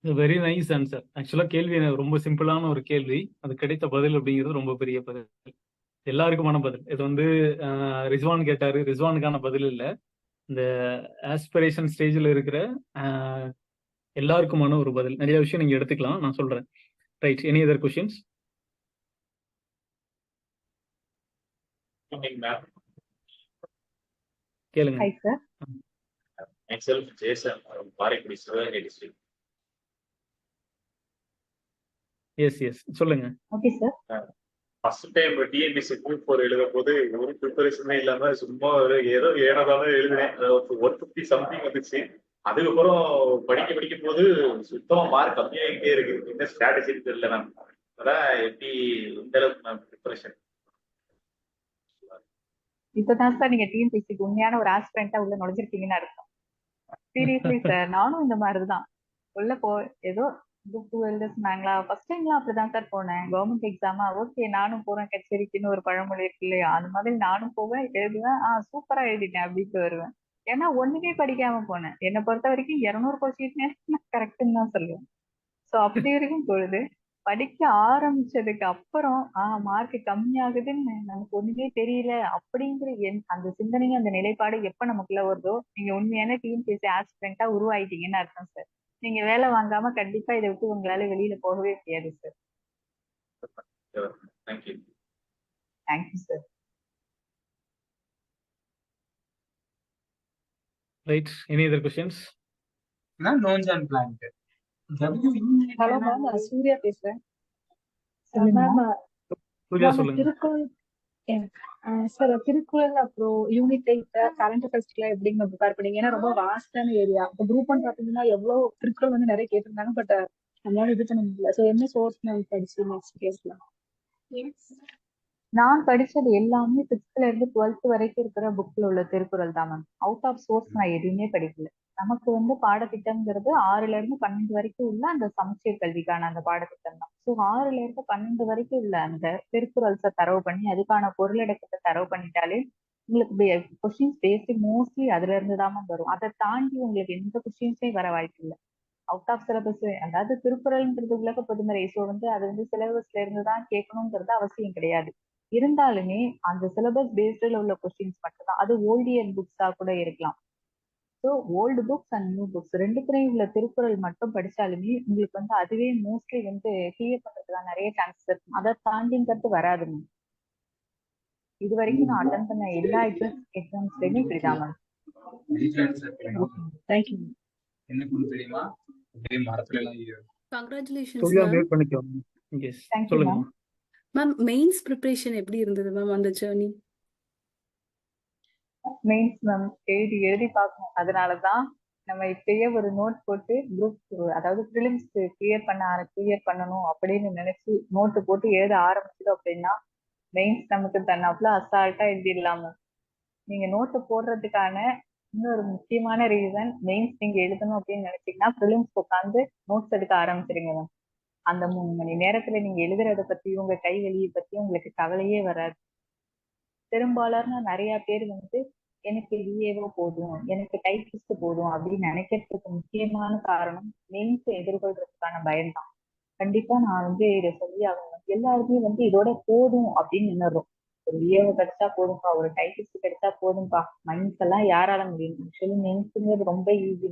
Very nice answer. ஆக்சுவலா கேள்வி ரொம்ப சிம்பிளான ஒரு கேள்வி, அது கிடைத்த பதில் அப்படிங்கிறது ரொம்ப பெரிய பதில், எல்லாருக்குமான பதில். இது வந்து ரிஸ்வான் கேட்டாரு, ரிஸ்வானுக்கான பதில் இல்ல, இந்த ஆஸ்பிரேஷன் ஸ்டேஜில் இருக்கிற எல்லாருக்குமான ஒரு பதில். நிறைய விஷயம் நீங்க எடுத்துக்கலாம், நான் சொல்றேன். Right, any other questions? கேளுங்க. Hi sir. myself Jason from Karaikudi Sivaganga district. Yes சொல்லுங்க. Okay sir. First time TNPSC group 4 எழுதும் போது ஒரு ப்ரிப்பரேஷனே இல்லாம சும்மா ஏதோ ஏனதாலும் எழுதினேன். 150 சம்திங் வந்துச்சு. அதுக்கப்புறம் படிக்கும் போது சுத்தமா மார்க் கம்மியாகிட்டே இருக்கு. என்ன ஸ்ட்ராட்டஜின்னு தெரியல மேம். அதான் எப்படி இந்த அளவுக்கு மேம் ப்ரிப்பரேஷன்? இப்பதான் சார் நீங்க டிஎன்பிஎஸ்சிக்கு உண்மையான ஒரு ஆஸ்பிரண்டா உள்ள நுழைஞ்சிருக்கீங்கன்னு அர்த்தம். சீரியஸ்லி சார், நானும் இந்த மாதிரிதான் உள்ள ஏதோ குரூப் 2 எழுத சொன்னாங்களா, ஃபர்ஸ்ட் டைம்லாம் அப்படிதான் சார் போனேன். கவர்மெண்ட் எக்ஸாமா, ஓகே நானும் போறேன் கச்சேரிக்குன்னு ஒரு பழமொழி இருக்கு இல்லையா, அந்த மாதிரி நானும் போவேன், எழுதுவேன், சூப்பரா எழுதிட்டேன் அப்படின்ட்டு வருவேன். ஏன்னா ஒண்ணுமே படிக்காம போனேன். என்னை பொறுத்த வரைக்கும் 200 கொஸ்டின் கரெக்ட்னு தான் சொல்லுவேன். ஸோ அப்படி இருக்கும் பொழுது படிக்க ஆரம்பிச்சதுக்கு அப்புறம் மார்க் கம்மியாகுதுன்னு நமக்கு ஒண்ணுமே தெரியல அப்படிங்கிற அந்த சிந்தனை, அந்த நிலைப்பாடு எப்ப நமக்குள்ள வருதோ நீங்க உண்மையான டிஎன்பிஎஸ்சி ஆஸ்பிரண்டா உருவாயிட்டீங்கன்னு அர்த்தம் சார். நீங்க வேலை வாங்காம கண்டிப்பா இதை விட்டு உங்களால வெளியில போகவே முடியாது sir. Thank you. Thank you sir. Right, any other questions? Nouns and plant. Hello ma'am, நான் சூர்யா பேசுறேன். சூர்யா சொல்லுங்க. திருக்குறள் சார், திருக்குறள் அப்புறம் யூனிட் 8 கரண்ட் அஃபேர்ஸ்ல எப்படிங்க ப்ரிப்பேர் பண்ணீங்க? ஏன்னா ரொம்ப வாஸ்டான ஏரியா. இப்போ குரூப் 1 பாத்தீங்கன்னா எவ்வளவு திருக்குறள் வந்து நிறைய கேட்டிருந்தாங்க, பட் நம்மளால இது பண்ண முடியல. ஸோ என்ன சோர்ஸ் நான் படிச்சு நெக்ஸ்ட் கேஸ்லாம்? நான் படிச்சது எல்லாமே 6th இருந்து 12th வரைக்கும் இருக்கிற புக்ல உள்ள திருக்குறள் தான் மேம். அவுட் ஆஃப் சோர்ஸ் நான் எதுவுமே படிக்கல. நமக்கு வந்து பாடத்திட்டம்ங்கிறது 6ல இருந்து 12 வரைக்கும் உள்ள அந்த சமச்சீர் கல்விக்கான அந்த பாடத்திட்டம் தான். ஸோ 6ல இருந்து 12 வரைக்கும் உள்ள அந்த திருக்குறள்ஸை தரவு பண்ணி அதுக்கான பொருளடக்கத்தை தரவு பண்ணிட்டாலே உங்களுக்கு கொஸ்டின்ஸ் பேசிக் மோஸ்ட்லி அதுல இருந்து தான் மேம் வரும். அதை தாண்டி உங்களுக்கு எந்த கொஸ்டின்ஸே வர வாய்ப்பு இல்லை. அவுட் ஆஃப் சிலபஸ், அதாவது திருக்குறள்ன்றது உலக பொதுமறை. ஸோ வந்து அது வந்து சிலபஸ்ல இருந்து தான் கேட்கணுங்கிறது அவசியம் கிடையாது. இருந்தாலுமே அந்த சிலபஸ் பேஸ்டில் உள்ள கொஸ்டின்ஸ் மட்டும்தான். அது ஓல்டு இயர் புக்ஸா கூட இருக்கலாம். So old books and new books ரெண்டுத்துலையும் உள்ள திருக்குறள் மட்டும் படிச்சாலுமே உங்களுக்கு வந்து அதுவே மோஸ்ட்லி வந்து கிளியர் பண்றதுக்கு நிறைய சான்சஸ் இருக்கும். அதை தாண்டிங்கிறது வராதுங்க. இது வரைக்கும் நான் அட்டன் பண்ண எல்லா எக்ஸாம்ஸ்லயுமே இப்படிதான் மேம். தேங்க்யூ. என்ன பண்ணு தெரியுமா? அப்படியே மரத்துல எல்லாம் Congratulations, சொல்லியா ma'am. மியூட் பண்ணிக்கோங்க. எஸ் Thank you, சொல்லுங்க. ma'am. Ma'am, mains preparation எப்படி இருந்தது மேம் அந்த ஜேர்னி? மெயின்ஸ் மேம் எழுதி பார்க்கணும். அதனாலதான் நம்ம இப்பயே ஒரு நோட் போட்டு குரூப், அதாவது ப்ரிலிம்ஸ் கிளியர் பண்ணணும் அப்படின்னு நினைச்சு நோட்டு போட்டு எழுத ஆரம்பிச்சது அப்படின்னா மெயின்ஸ் நமக்கு தன்னாப்புல அசால்ட்டா எழுதிடலாம. நீங்க நோட்டு போடுறதுக்கான இன்னொரு முக்கியமான ரீசன், மெயின்ஸ் நீங்க எழுதணும் அப்படின்னு நினைச்சீங்கன்னா ப்ரிலிம்ஸ் உட்காந்து நோட்ஸ் எடுக்க ஆரம்பிச்சிருங்க மேம். அந்த 3 மணி நேரத்துல நீங்க எழுதுறத பத்தியும் உங்க கை வலியை பத்தியும் உங்களுக்கு கவலையே வராது. பெரும்பாலான நிறைய பேர் வந்து எனக்கு விஏஓ போதும், எனக்கு டைபிஸ்ட் போதும் அப்படின்னு நினைக்கிறதுக்கு முக்கியமான காரணம் மெயின்ஸ் எதிர்கொள்றதுக்கான பயம்தான். கண்டிப்பா நான் வந்து இதை சொல்லி ஆகணும். எல்லாருமே வந்து இதோட போதும் அப்படின்னு நின்னுறோம். ஒரு விஏஓ கிடைச்சா போதும்பா, ஒரு டைபிஸ்ட் கிடைச்சா போதும்பா, மெயின்ஸ் எல்லாம் யாரால முடியும்? ஆக்சுவலி மெயின்ஸுங்கிறது ரொம்ப ஈஸி.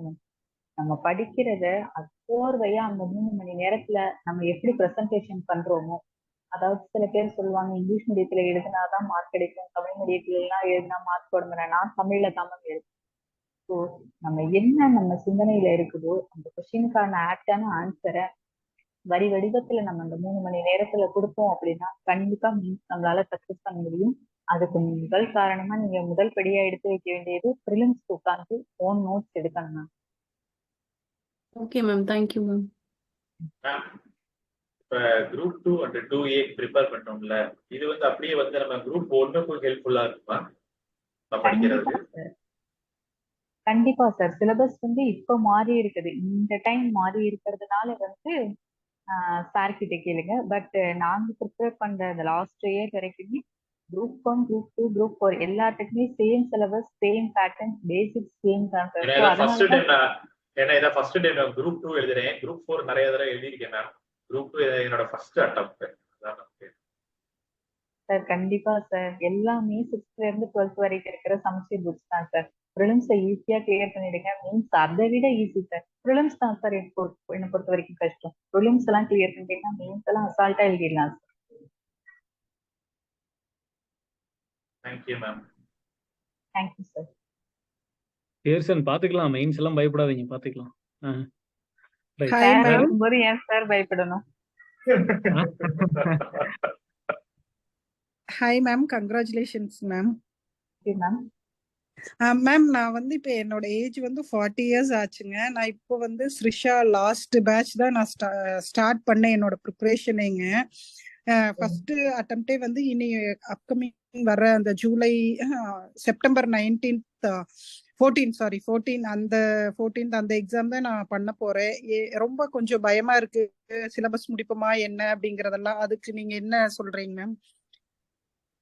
நம்ம படிக்கிறத அது கோர்வையா அந்த 3 மணி நேரத்துல நம்ம எப்படி ப்ரெசன்டேஷன் பண்றோமோ, அதாவது சில பேர் சொல்லுவாங்க இங்கிலீஷ் மீடியத்துல எழுதினாதான் மார்க் கிடைக்கும், தமிழ் மீடியத்துல எல்லாம் எழுதினா மார்க் போட முடியாது. நான் தமிழ்ல தமிழ் எழுதும். ஸோ நம்ம என்ன நம்ம சிந்தனையில இருக்குதோ அந்த கொஸ்டினுக்கான ஆப்டான ஆன்சரை வரி வடிவத்துல நம்ம அந்த 3 மணி நேரத்துல கொடுப்போம் அப்படின்னா கண்டிப்பா நம்மளால சக்சஸ் பண்ண முடியும். அதுக்கு முதல் காரணமா நீங்க முதல் படியா எடுத்து வைக்க வேண்டியது ப்ரிலிம்ஸ் உட்காந்து ஓன் நோட்ஸ் எடுக்கணும். Okay ma'am, thank you ma'am. இப்ப குரூப் 2 அண்ட் 2A ப்ரிப்பேர் பண்ணோம்ல, இது வந்து அப்படியே வந்து நம்ம குரூப் 1க்கும் ஹெல்ப்ஃபுல்லா இருக்குமா படிக்கிறதுக்கு? கண்டிப்பா சார். சிலபஸ் வந்து இப்ப மாறி இருக்குது. இந்த டைம் மாறி இருக்கிறதுனால வந்து சார் கிட்ட கேளுங்க. பட் நாங்க ப்ரிப்பேர் பண்ற அந்த லாஸ்ட் இயர் வரைக்குமே குரூப் 1, குரூப் 2, குரூப் 4 எல்லாத்துக்குமே சேம் சிலபஸ், சேம் பேட்டர்ன், பேசிக் சேம் தான். ஏன்னா ஃபர்ஸ்ட் டைம் நான் குரூப் 2 எழுதுறேன். குரூப் 4 நிறைய தடவை எழுதியிருக்கேன் மேம். குரூப் 2 என்னோட ஃபர்ஸ்ட் அட்டெம்ப்ட். சார் கண்டிப்பா சார். எல்லாமே 6th இருந்து 12th வரைக்கும் இருக்கிற சமச்சீர் புக்ஸ் தான் சார். ப்ரிலிம்ஸை ஈஸியா கிளியர் பண்ணிடுங்க. மீன்ஸ் அதை விட ஈஸி சார். ப்ரிலிம்ஸ் தான் சார் என்னை பொறுத்த வரைக்கும் கஷ்டம். ப்ரிலிம்ஸ் எல்லாம் கிளியர் பண்ணிட்டீங்கன்னா மீன்ஸ் எல்லாம் அசால்ட்டா எழுதிடலாம் sir. Thank you ma'am. Thank you sir. Person பாத்துக்கலாம், மெயின்ஸ் எல்லாம் பயப்படாதீங்க, பாத்துக்கலாம். சார் இருக்கும்போது ஏன் சார் பயப்படணும்? Hi ma'am, congratulations ma'am. Ma'am ma'am நான் வந்து இப்போ என்னோட ஏஜ் வந்து 40 இயர்ஸ் ஆச்சுங்க. நான் இப்போ வந்து ஸ்ரிஷா லாஸ்ட் பேட்ச் தான் நான் ஸ்டார்ட் பண்ணேன் என்னோட ப்ரிப்பரேஷனுங்க. ஃபர்ஸ்ட் அட்டெம்ப்டே வந்து இனி அப்கமிங் வர அந்த செப்டம்பர் 14 அந்த 14th அந்த எக்ஸாம் தான் நான் பண்ண போறேன். ரொம்ப கொஞ்சம் பயமா இருக்கு, சிலபஸ் முடிப்போமா என்ன அப்படிங்கறதெல்லாம். அதுக்கு நீங்க என்ன சொல்றீங்க மேம்?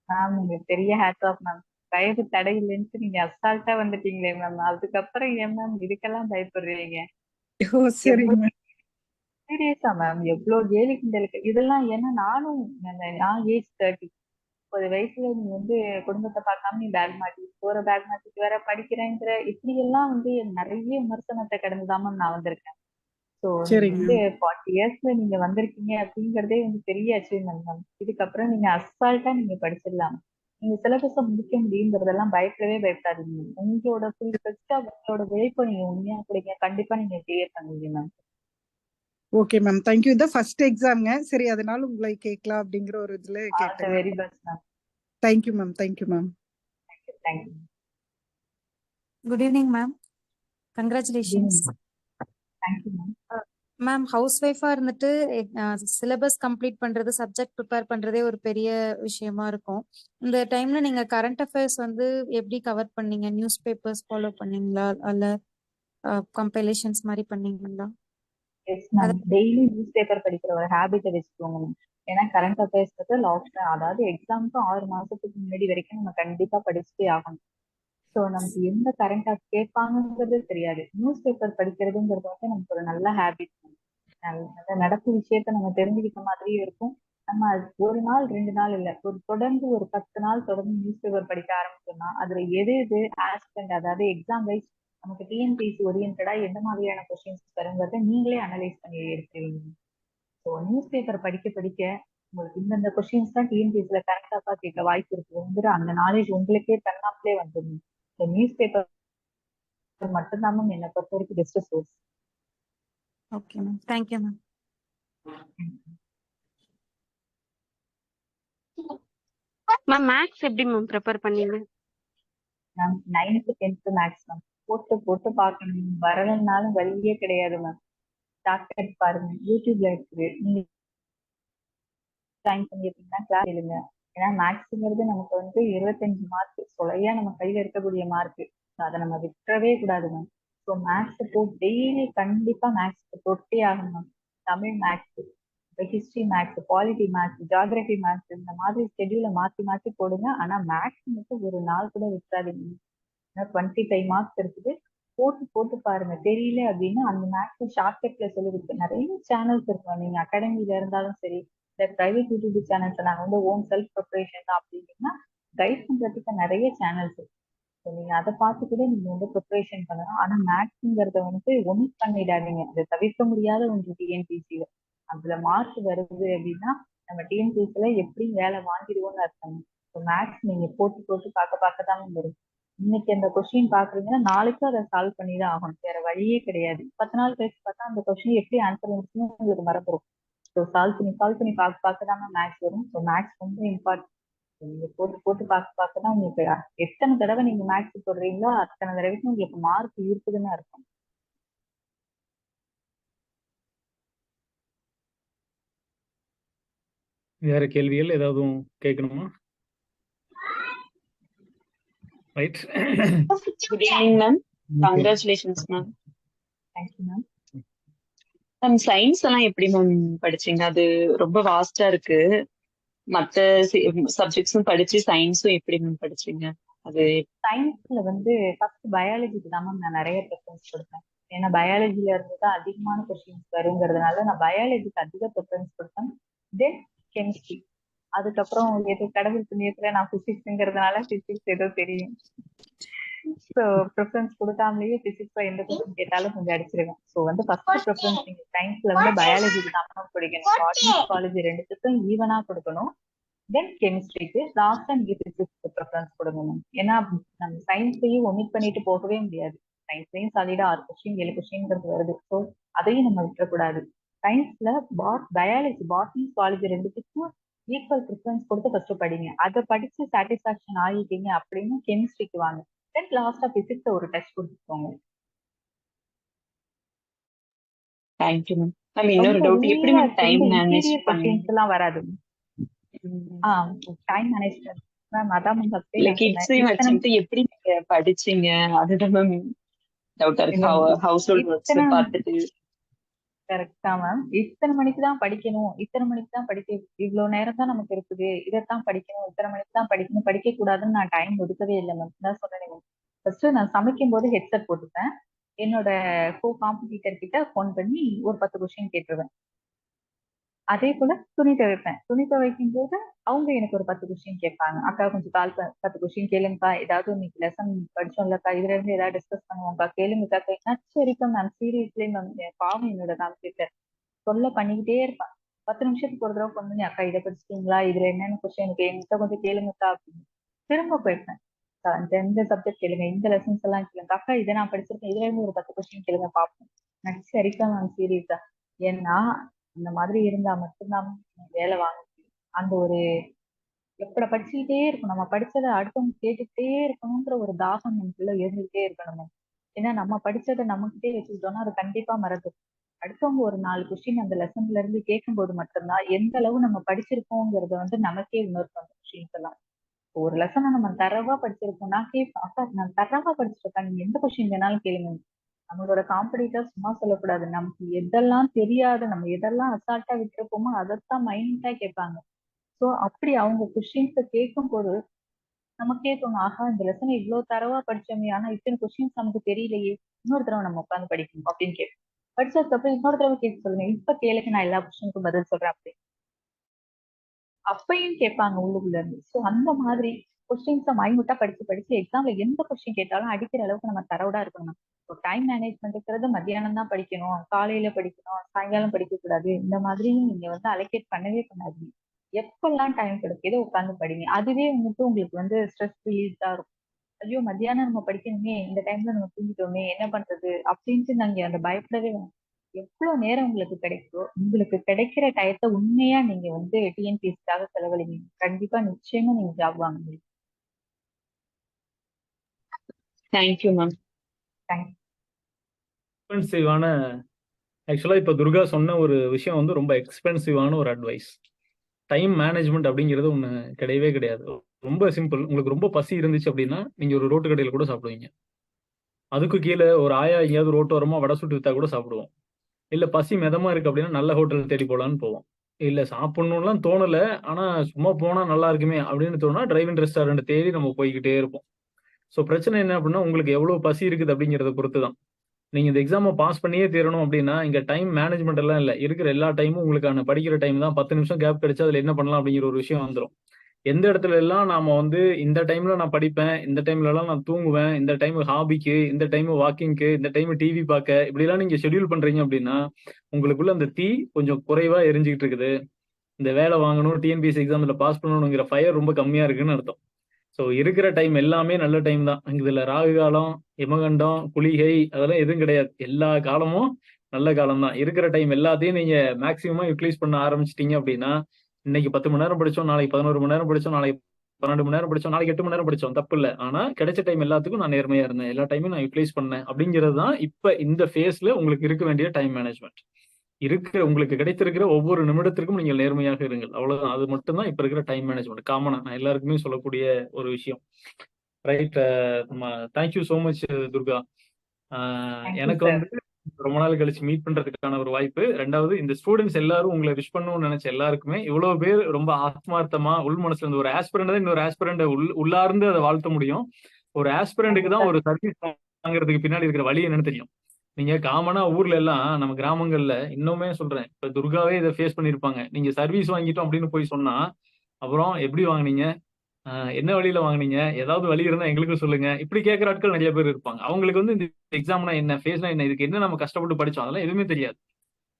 மேம் உங்களுக்கு பெரிய ஹேட்ஸ் ஆஃப் மேம். வயது தடை இல்லைன்னு நீங்க அசால்ட்டா வந்துட்டீங்களே மேம். அதுக்கப்புறம் ஏன் மேம் இதுக்கெல்லாம் பயப்படுறீங்க? சீரியஸா மேம், எவ்வளவு கேலி கிண்டலுக்கு இதெல்லாம். ஏன்னா நான் ஏஜ் 30. 30 வயசுல நீ வந்து குடும்பத்தை பார்க்காம நீ பேக் மாட்டிட்டு வேற படிக்கிறேங்கிற இப்படி எல்லாம் வந்து நிறைய விமர்சனத்தை கடந்துதான் மேம் நான் வந்திருக்கேன். ஸோ வந்து 40 இயர்ஸ்ல நீங்க வந்திருக்கீங்க அப்படிங்கறதே வந்து பெரிய அச்சீவ்மெண்ட் மேம். இதுக்கப்புறம் நீங்க அசால்ட்டா நீங்க படிச்சிடலாம். நீங்க சிலபஸை முடிக்க முடியுங்கிறதெல்லாம் பயப்படவே பயப்படாதீங்க. உங்களோட ஃபுல் பெஸ்டா உங்களோட உழைப்பை நீங்க உண்மையா கொடுங்க. கண்டிப்பா நீங்க கிளியர் பண்ணுவீங்க மேம். Okay ma'am, thank you. இந்த ஃபர்ஸ்ட் எக்ஸாம்ங்க, சரி அதனால உங்களை கேட்கலாம் அப்படிங்கிற ஒரு இதுல கேட்டேன். Very best ma'am. Thank you ma'am. Thank you ma'am. Thank you. Good evening ma'am. Congratulations. Thank you ma'am. Ma'am house ஒய்ஃபா இருந்துட்டு சிலபஸ் கம்ப்ளீட் பண்றது சப்ஜெக்ட் ப்ரிப்பேர் பண்றதே ஒரு பெரிய விஷயமா இருக்கும். இந்த டைம்ல நீங்க கரண்ட் அஃபேர்ஸ் வந்து எப்படி கவர் பண்ணீங்க? நியூஸ் பேப்பர்ஸ் ஃபாலோ பண்ணீங்களா அல்ல கம்பைலேஷன்ஸ் மாதிரி பண்ணீங்களா? Yes ma'am, daily news paper படிக்கிற ஒரு ஹேபிட்டை வச்சுக்கோங்க மேம். ஏன்னா கரண்ட் அஃபேர்ஸ் வந்து லாஸ்ட், அதாவது எக்ஸாமுக்கு 6 மாசத்துக்கு முன்னாடி வரைக்கும் நம்ம கண்டிப்பா படிச்சுட்டே ஆகணும். ஸோ நமக்கு எந்த கரண்ட் அஃபேர்ஸ் கேட்பாங்கிறது தெரியாது. நியூஸ் பேப்பர் படிக்கிறதுங்கிறது வந்து நமக்கு ஒரு நல்ல ஹேபிட். நடப்பு விஷயத்த நம்ம தெரிஞ்சுக்கிட்ட மாதிரியும் இருக்கும். நம்ம ஒரு நாள் 2 நாள் இல்ல, தொடர்ந்து ஒரு 10 நாள் தொடர்ந்து நியூஸ் பேப்பர் படிக்க ஆரம்பிச்சோம்னா அதுல எது எது ஆஸ்பெக்ட், அதாவது எக்ஸாம் வைஸ் நமக்கு டிஎன்பிசி ஓரியன்டா எந்த மாதிரியான கொஸ்டின்ஸ் வருங்கிறத நீங்களே அனலைஸ் பண்ணி எடுத்துருவீங்க. ஸோ நியூஸ் பேப்பர் படிக்க படிக்க உங்களுக்கு இந்தந்த கொஸ்டின்ஸ் தான் டிஎன்பிசில கரெக்டாக கேட்க வாய்ப்பு இருக்குங்கிற அந்த நாலேஜ் உங்களுக்கே தன்னாப்லே வந்துடும். இந்த நியூஸ் பேப்பர் மட்டும்தான் மேம் என்னை பொறுத்த வரைக்கும் best source. Okay ma'am, thank you ma'am. Ma'am maths எப்படி மேம் ப்ரிப்பேர் பண்ணீங்க? Ma'am 9th 10th maths ma'am போட்டு போட்டு பார்க்கணும், வரலன்னாலும் வழியே கிடையாது மேம். டாக்டர் பாருங்க, யூடியூப்ல இருக்குது, நீங்க ஜாயின் பண்ணிருக்கீங்கன்னா கிளாஸ் எழுங்க. ஏன்னா மேக்ஸுங்கிறது நமக்கு வந்து 25 மார்க் சொலையா நம்ம கையில இருக்கக்கூடிய மார்க். அதை நம்ம விட்டுறவே கூடாது மேம். ஸோ மேக்ஸ் போட்டு டெய்லி கண்டிப்பா மேக்ஸ் போட்டே ஆகணும் ma'am. Tamil maths, history maths, polity maths, geography maths, இந்த மாதிரி ஸ்கெடியூலை மாற்றி மாற்றி போடுங்க. ஆனா மேக்ஸ் மட்டும் ஒரு நாள் கூட விட்டுறாதீங்க. 25 மார்க்ஸ் இருக்குது, போட்டு போட்டு பாருங்க. தெரியல அப்படின்னா அந்த மேக்ஸ் ஷார்ட்கட்ல சொல்லி கொடுத்து நிறைய சேனல்ஸ் இருக்கும். நீங்க அகாடமில இருந்தாலும் சரி, இந்த பிரைவேட் யூடியூப் சேனல்ஸ், நாங்க வந்து ஓன் செல்ஃப் ப்ரிப்பரேஷன் தான் அப்படின்னா கைட் பண்றதுக்கு நிறைய சேனல்ஸ் இருக்கு. நீங்க அதை பார்த்து கூட நீங்க வந்து ப்ரிப்பரேஷன் பண்ணலாம். ஆனா மேக்ஸ்ங்கிறத வந்து ஒமிட் பண்ணிடாதீங்க. அதை தவிர்க்க முடியாத ஒன்று டிஎன்பிசியில. அதுல மார்க் வருது அப்படின்னா நம்ம டிஎன்பிசியில எப்படி வேலை வாங்கிடுவோம்னு அர்த்தம். மேக்ஸ் நீங்க போட்டு போட்டு பார்க்க தான் வரும். இன்னைக்கு அந்த கொஸ்டின் பாக்குறீங்கன்னா நாளைக்கும் அதை சால்வ் பண்ணி தான் ஆகணும், வேற வழியே கிடையாது. 10 நாள் கழிச்சு பார்த்தா அந்த கொஸ்டின் எப்படி ஆன்சர் வந்துச்சுன்னு உங்களுக்கு மறந்துடும். ஸோ சால்வ் பண்ணி பார்க்க தான் மேக்ஸ் வரும். ஸோ மேக்ஸ் ரொம்ப இம்பார்ட்டன்ட். நீங்க போட்டு போட்டு பார்க்க தான் உங்களுக்கு எத்தனை தடவை நீங்க மேக்ஸ் போடுறீங்களோ அத்தனை தடவைக்கும் உங்களுக்கு மார்க் இருக்குதுன்னு அர்த்தம். வேற கேள்விகள் ஏதாவது கேட்கணுமா? Right. Good evening ma'am. Congratulations ma'am. Thank you ma'am. Ma'am science எல்லாம் எப்படி மேம் படிச்சீங்க? அது ரொம்ப வாஸ்டா இருக்கு. மத்த சப்ஜெக்ட்ஸும் படிச்சு சயின்ஸும் எப்படி மேம் படிச்சீங்க? அது சயின்ஸ்ல வந்து ஃபர்ஸ்ட் பயாலஜிக்கு தான் மேம் நான் நிறைய ப்ரிஃபரன்ஸ் கொடுத்தேன். ஏன்னா பயாலஜில இருந்து தான் அதிகமான கொஸ்டின்ஸ் வருங்கிறதுனால நான் பயாலஜிக்கு அதிக ப்ரிஃபரன்ஸ் கொடுத்தேன். தென் கெமிஸ்ட்ரி, அதுக்கப்புறம் எது கடவுள் புண்ணியத்துல நான் பிசிக்ஸ்ங்கிறதுனால பிசிக்ஸ் ஏதோ தெரியும். ஸோ ப்ரிஃபரன்ஸ் கொடுக்காமலேயே பிசிக்ஸ்ல எந்த கொஸ்டின் கேட்டாலும் கொஞ்சம் அடிச்சிருவேன். ஸோ வந்து ஃபர்ஸ்ட் ப்ரிஃபரன்ஸ் நீங்க சயின்ஸ்ல வந்து பயாலஜிக்கு தான் கொடுக்கணும். பாட்னி காலேஜ் ரெண்டுத்துக்கும் ஈவனா கொடுக்கணும். தென் கெமிஸ்ட்ரிக்கு லாஸ்டா நீங்க பிசிக்ஸ்க்கு ப்ரிஃபரன்ஸ் கொடுக்கணும். ஏன்னா நம்ம சயின்ஸ்லயும் ஒமிட் பண்ணிட்டு போகவே முடியாது. சயின்ஸ்லயும் சாலிடா 6 கொஸ்டின் 7 கொஸ்டின்ங்கிறது வருது. ஸோ அதையும் நம்ம விட்டுறக்கூடாது. சயின்ஸ்ல பயாலஜி, பாட்னி காலேஜ் ரெண்டுத்துக்கும் ஈக்குவல் ப்ரிஃபரன்ஸ் கொடுத்து ஃபர்ஸ்ட் படிங்க. அதை படிச்சு சாட்டிஸ்பாக்சன் ஆகிட்டீங்க அப்படின்னு கெமிஸ்ட்ரிக்கு வாங்க. தென் லாஸ்டா பிசிக்ஸ் ஒரு டெஸ்ட் கொடுத்துக்கோங்க. Thank you ma'am. மேம் இன்னொரு டவுட், எப்படி மேம் டைம் மேனேஜ் பண்ணீங்க? எல்லாம் வராது. டைம் மேனேஜ்மென்ட் மேம், அதான் மேம் ஃபர்ஸ்ட் இல்ல கிட்ஸையும் வச்சுட்டு எப்படி நீங்க படிச்சீங்க? அதுதான் மேம் டவுட்டா இருக்கு. ஹவுஸ் ஹோல்ட் ஒர்க்ஸ் பார்த்துட்டு. கரெக்டா மேம். இத்தனை மணிக்கு தான் படிக்கணும், இத்தனை மணிக்கு தான் படிக்க, இவ்வளவு நேரம் தான் நமக்கு இருக்குது, இதைத்தான் படிக்கணும், இத்தனை மணிக்கு தான் படிக்கணும், படிக்க கூடாதுன்னு நான் டைம் ஒதுக்கவே இல்லை மேம். தான் சொன்னேன். ஃபர்ஸ்ட் நான் சமைக்கும் போது ஹெட்செட் போட்டுப்பேன். என்னோட கோ காம்படிட்டர் கிட்ட போன் பண்ணி ஒரு 10 கொஸ்டின் கேட்டுருவேன். அதே போல துணி துவைப்பேன். துணி துவைக்கும் போது அவங்க எனக்கு ஒரு 10 கொஸ்டின் கேட்பாங்க. அக்கா கொஞ்சம் 10 கொஸ்டின் கேளுங்கக்கா, ஏதாவது இன்னைக்கு லெசன் படிச்சோம்லக்கா, இதுல இருந்து ஏதாவது டிஸ்கஸ் பண்ணுவோம்க்கா, கேளுங்கக்கா. சரிக்கா மேம், சீரியஸ்லி மேம், பாவம் என்னோட காம்படிட்டர் சொல்ல பண்ணிக்கிட்டே இருப்பான். 10 நிமிஷத்துக்கு ஒரு தடவை கொண்டு வந்து அக்கா இதை படிச்சிட்டீங்களா, இதுல என்னென்ன கொஸ்டின் எனக்கு என்கிட்ட கொஞ்சம் கேளுங்கக்கா அப்படின்னு திரும்ப போயிருப்பேன். இந்த சப்ஜெக்ட் கேளுங்க, இந்த லெசன்ஸ் எல்லாம் கேளுங்க அக்கா, இதை நான் படிச்சிருக்கேன், இதுல இருந்து ஒரு 10 கொஸ்டின் கேளுங்க பார்ப்போம். சரிக்கா மேம், சீரியஸா. ஏன்னா இந்த மாதிரி இருந்தா மட்டும்தான் வேலை வாங்க முடியும். அந்த ஒரு எப்பட படிச்சுக்கிட்டே இருக்கும், நம்ம படிச்சதை அடுத்தவங்க கேட்டுக்கிட்டே இருக்கணும்ன்ற ஒரு தாகம் நமக்குள்ள இருந்துகிட்டே இருக்கணும். ஏன்னா நம்ம படிச்சதை நம்மகிட்டே வச்சுக்கிட்டோம்னா அது கண்டிப்பா மறந்துடும். அடுத்தவங்க ஒரு 4 கொஸ்டின் அந்த லெசன்ல இருந்து கேட்கும்போது மட்டும்தான் எந்த அளவு நம்ம படிச்சிருக்கோங்கிறத வந்து நமக்கே உணர்த்தும் அந்த கொஸ்டின்ஸ் எல்லாம். ஒரு லெசனை நம்ம தரவா படிச்சிருக்கோம்னா கேட்போம், அக்கா நான் தரவா படிச்சிருக்கேன், நீங்க எந்த கொஸ்டின் வேணாலும் கேளுங்க. நம்மளோட காம்படிட்டர் சும்மா சொல்லக்கூடாது, நமக்கு எதெல்லாம் தெரியாது, நம்ம எதெல்லாம் அசால்ட்டா விட்டுருப்போமோ அதைத்தான் மைண்டா கேட்பாங்க. சோ அப்படி அவங்க கொஸ்டின்ஸை கேட்கும் போது நமக்கே தோணும், ஆஹா இந்த லெசனை இவ்வளவு தரவா படிச்சோமே, ஆனா இத்தனை கொஸ்டின்ஸ் நமக்கு தெரியலையே, இன்னொரு தடவை நம்ம உட்காந்து படிக்கணும் அப்படின்னு கேட்போம். படிச்சதுக்கு அப்புறம் இன்னொரு தடவை கேட்க சொல்லுங்க, இப்ப கேளுங்க நான் எல்லா கொஸ்டினுக்கும் பதில் சொல்றேன் அப்படி அப்பையும் கேட்பாங்க உள்ளுக்குள்ள இருந்து. சோ அந்த மாதிரி கொஸ்டின்ஸை மைனூட்டா படிச்சு படிச்சு எக்ஸாம்ல எந்த கொஸ்டின் கேட்டாலும் அடிக்கிற அளவுக்கு நம்ம தரவுடா இருக்கணும். இப்போ டைம் மேனேஜ்மெண்ட்ங்கிறது மத்தியானம் தான் படிக்கணும், காலையில படிக்கணும், சாயங்காலம் படிக்க கூடாது, இந்த மாதிரி நீங்க வந்து அலோகேட் பண்ணவே பண்ணாதீங்க. எப்பெல்லாம் டைம் கிடைக்குதோ உட்காந்து படிங்க. அதுவே வந்துட்டு உங்களுக்கு வந்து ஸ்ட்ரெஸ் ரிலீஸா இருக்கும். ஐயோ மத்தியானம் நம்ம படிக்கணுமே, இந்த டைம்ல நம்ம தூங்கிட்டோமே, என்ன பண்றது அப்படின்ட்டு நாங்க அந்த பயப்படவே வேணாம். எவ்வளவு நேரம் உங்களுக்கு கிடைக்குதோ உங்களுக்கு கிடைக்கிற டயத்தை உண்மையா நீங்க வந்து டிஎன்பிஎஸ்சிக்காக செலவழிங்க. கண்டிப்பா நிச்சயமா நீங்க ஜாப் வாங்க முடியும். Thank you ma'am. தேங்க்யூ. எக்ஸ்பென்சிவான ஆக்சுவலா இப்ப துர்கா சொன்ன ஒரு விஷயம் வந்து ரொம்ப எக்ஸ்பென்சிவான ஒரு அட்வைஸ். டைம் மேனேஜ்மெண்ட் அப்படிங்கிறது ஒண்ணு கிடையவே கிடையாது. ரொம்ப சிம்பிள். உங்களுக்கு ரொம்ப பசி இருந்துச்சு அப்படின்னா நீங்க ஒரு ரோட்டு கடையில கூட சாப்பிடுவீங்க. அதுக்கு கீழே ஒரு ஆயா எங்கேயாவது ரோட்டோரமா வடை சுட்டு வித்தா கூட சாப்பிடுவோம். இல்ல பசி மிதமா இருக்கு அப்படின்னா நல்ல ஹோட்டல் தேடி போலான்னு போவோம். இல்ல சாப்பிடணும்லாம் தோணல, ஆனா சும்மா போனா நல்லா இருக்குமே அப்படின்னு தோணுனா டிரைவிங் ரெஸ்டாரண்ட் தேடி நம்ம போய்கிட்டே இருப்போம். ஸோ பிரச்சனை என்ன அப்படின்னா உங்களுக்கு எவ்வளவு பசி இருக்குது அப்படிங்கிறத பொறுத்து தான். நீங்க இந்த எக்ஸாமை பாஸ் பண்ணியே தீரணும் அப்படின்னா இங்க டைம் மேனேஜ்மெண்ட் எல்லாம் இல்ல. இருக்கிற எல்லா டைமும் உங்களுக்கான படிக்கிற டைம் தான். 10 நிமிஷம் கேப் கிடைச்சா அதுல என்ன பண்ணலாம் அப்படிங்கிற ஒரு விஷயம் வந்துடும். எந்த இடத்துல எல்லாம் நாம வந்து இந்த டைம்ல நான் படிப்பேன், இந்த டைம்ல எல்லாம் நான் தூங்குவேன், இந்த டைம் ஹாபிக்கு, இந்த டைம் வாக்கிங்க்கு, இந்த டைம் டிவி பார்க்க, இப்படி எல்லாம் நீங்க ஷெட்யூல் பண்றீங்க அப்படின்னா உங்களுக்குள்ள அந்த தீ கொஞ்சம் குறைவா எரிஞ்சுக்கிட்டு இருக்குது. இந்த வேலை வாங்கணும், டிஎன்பிஎஸ்சி எக்ஸாம்ல பாஸ் பண்ணணுங்கிற ஃபயர் ரொம்ப கம்மியா இருக்குன்னு அர்த்தம். ஸோ இருக்கிற டைம் எல்லாமே நல்ல டைம் தான். இதுல ராகு காலம், யமகண்டம், குளிகை அதெல்லாம் எதுவும் கிடையாது. எல்லா காலமும் நல்ல காலம் தான். இருக்கிற டைம் எல்லாத்தையும் நீங்க மேக்சிமமா யூட்டிலைஸ் பண்ண ஆரம்பிச்சிட்டீங்க அப்படின்னா இன்னைக்கு 10 மணி நேரம் படிச்சோம், நாளைக்கு 11 மணி நேரம் படிச்சோம், நாளைக்கு 12 மணி நேரம் படிச்சோம், நாளைக்கு 8 மணி நேரம் படிச்சோம், தப்பு இல்லை. ஆனா கிடைச்ச டைம் எல்லாத்துக்கும் நான் நேர்மையா இருந்தேன், எல்லா டைமும் நான் யூட்டிலைஸ் பண்ணேன் அப்படிங்கிறது தான் இப்ப இந்த ஃபேஸ்ல உங்களுக்கு இருக்க வேண்டிய டைம் மேனேஜ்மெண்ட். உங்களுக்கு கிடைத்திருக்கிற ஒவ்வொரு நிமிடத்திற்கும் நீங்கள் நேர்மையாக இருங்கள். அவ்வளவுதான். அது மட்டும் தான் இப்ப இருக்கிற டைம் மேனேஜ்மெண்ட். காமனா நான் எல்லாருக்குமே சொல்லக்கூடிய ஒரு விஷயம். Right. Thank you so much Durga. எனக்கு வந்து ரொம்ப நாள் கழிச்சு மீட் பண்றதுக்கான ஒரு வாய்ப்பு. ரெண்டாவது இந்த ஸ்டூடெண்ட்ஸ் எல்லாரும் உங்களை விஷ் பண்ணணும்னு நினைச்ச எல்லாருக்குமே இவ்வளவு பேர் ரொம்ப ஆத்மார்த்தமா உள் மனசுல இருந்து ஒரு ஆஸ்பிரண்ட் தான் இன்னொரு ஆஸ்பிரண்ட் உள்ளார்ந்து அதை வாழ்த்த முடியும். ஒரு ஆஸ்பிரண்ட்டுக்கு தான் ஒரு சர்வீஸ் வாங்குறதுக்கு பின்னாடி இருக்கிற வழி என்னன்னு தெரியும். நீங்க காமனா ஊர்ல எல்லாம் நம்ம கிராமங்கள்ல இன்னுமே சொல்றேன், இப்ப துர்காவே இதை ஃபேஸ் பண்ணிருப்பாங்க. நீங்க சர்வீஸ் வாங்கிட்டோம் அப்படின்னு போய் சொன்னா அப்புறம் எப்படி வாங்குனீங்க, என்ன வழியில வாங்குனீங்க, ஏதாவது வழி இருந்தா எங்களுக்கும் சொல்லுங்க, இப்படி கேட்கிற ஆட்கள் நிறைய பேர் இருப்பாங்க. அவங்களுக்கு வந்து இந்த எக்ஸாம்னா என்ன, ஃபேஸ்னா என்ன, இதுக்கு என்ன நம்ம கஷ்டப்பட்டு படிச்சோம் அதெல்லாம் எதுவுமே தெரியாது.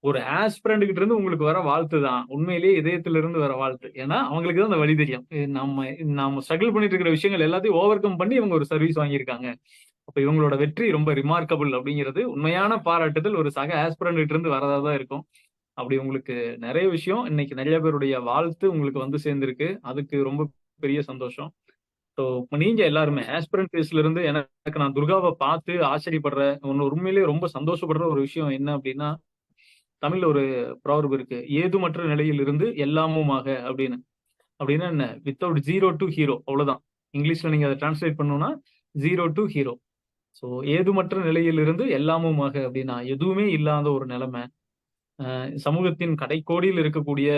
ஒரு ஆஸ்பிரண்ட் கிட்ட இருந்து உங்களுக்கு வர வாழ்த்து தான் உண்மையிலேயே இதயத்துல இருந்து வர வாழ்த்து. ஏன்னா அவங்களுக்கு தான் அந்த வழி தெரியும். நம்ம ஸ்ட்ரகிள் பண்ணிட்டு இருக்கிற விஷயங்கள் எல்லாத்தையும் ஓவர் கம் பண்ணி இவங்க ஒரு சர்வீஸ் வாங்கியிருக்காங்க. அப்ப இவங்களோட வெற்றி ரொம்ப ரிமார்க்கபிள் அப்படிங்கிறது உண்மையான பாராட்டுதல் ஒரு சக ஆஸ்பிரண்ட் கிட்ட இருந்து வரதா தான் இருக்கும். அப்படி உங்களுக்கு நிறைய விஷயம் இன்னைக்கு நிறைய பேருடைய வாழ்த்து உங்களுக்கு வந்து சேர்ந்திருக்கு. அதுக்கு ரொம்ப பெரிய சந்தோஷம். ஸோ நீங்க எல்லாருமே ஆஸ்பிரண்ட் ஃபேஸ்ல இருந்து எனக்கு நான் துர்காவை பார்த்து ஆச்சரியப்படுற ஒன்னு, உண்மையிலேயே ரொம்ப சந்தோஷப்படுற ஒரு விஷயம் என்ன அப்படின்னா, தமிழ்ல ஒரு ப்ராவர்ப் இருக்கு, ஏதுமற்ற நிலையில் இருந்து எல்லாமுமாக அப்படின்னு. அப்படின்னா என்ன, வித்தவுட் ஜீரோ டு ஹீரோ, அவ்வளவுதான். இங்கிலீஷ்ல நீங்க அதை டிரான்ஸ்லேட் பண்ணணும்னா ஜீரோ டு ஹீரோ. ஸோ ஏதுமற்ற நிலையிலிருந்து எல்லாமுமாக அப்படின்னா எதுவுமே இல்லாத ஒரு நிலைமை. சமூகத்தின் கடைக்கோடியில் இருக்கக்கூடிய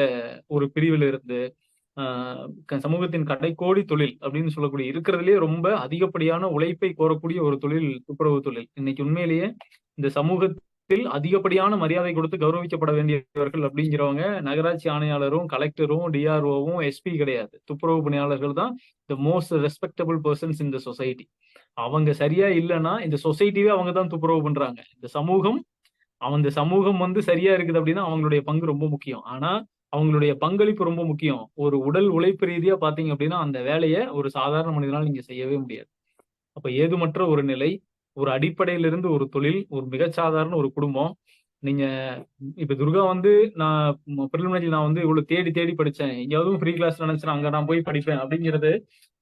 ஒரு பிரிவில் இருந்து சமூகத்தின் கடைக்கோடி தொழில் அப்படின்னு சொல்லக்கூடிய இருக்கிறதுலேயே ரொம்ப அதிகப்படியான உழைப்பை கோரக்கூடிய ஒரு தொழில் துப்புரவு தொழில். இன்னைக்கு உண்மையிலேயே இந்த சமூகத்தில் அதிகப்படியான மரியாதை கொடுத்து கௌரவிக்கப்பட வேண்டியவர்கள் அப்படிங்கிறவங்க நகராட்சி ஆணையாளரும், கலெக்டரும், டிஆர்ஓவும், எஸ்பி கிடையாது. துப்புரவு பணியாளர்கள் தான் the most respectable persons in the society. அவங்க சரியா இல்லைன்னா இந்த சொசைட்டிவே அவங்க தான் துப்புரவு பண்றாங்க. இந்த சமூகம் வந்து சரியா இருக்குது அப்படின்னா அவங்களுடைய பங்கு ரொம்ப முக்கியம். ஆனா அவங்களுடைய பங்களிப்பு ரொம்ப முக்கியம். ஒரு உடல் உழைப்பு ரீதியா பாத்தீங்க அப்படின்னா அந்த வேலையை ஒரு சாதாரண மனிதனால் நீங்க செய்யவே முடியாது. அப்ப ஏதுமற்ற ஒரு நிலை, ஒரு அடிப்படையிலிருந்து ஒரு தொழில், ஒரு மிகச்சாதாரண ஒரு குடும்பம். நீங்க இப்ப துர்கா வந்து நான் பிரிலிமினரி நான் வந்து இவ்வளவு தேடி தேடி படிச்சேன், எங்கேயாவது ஃப்ரீ கிளாஸ் நினைச்சேன் அங்க நான் போய் படிப்பேன் அப்படிங்கிறது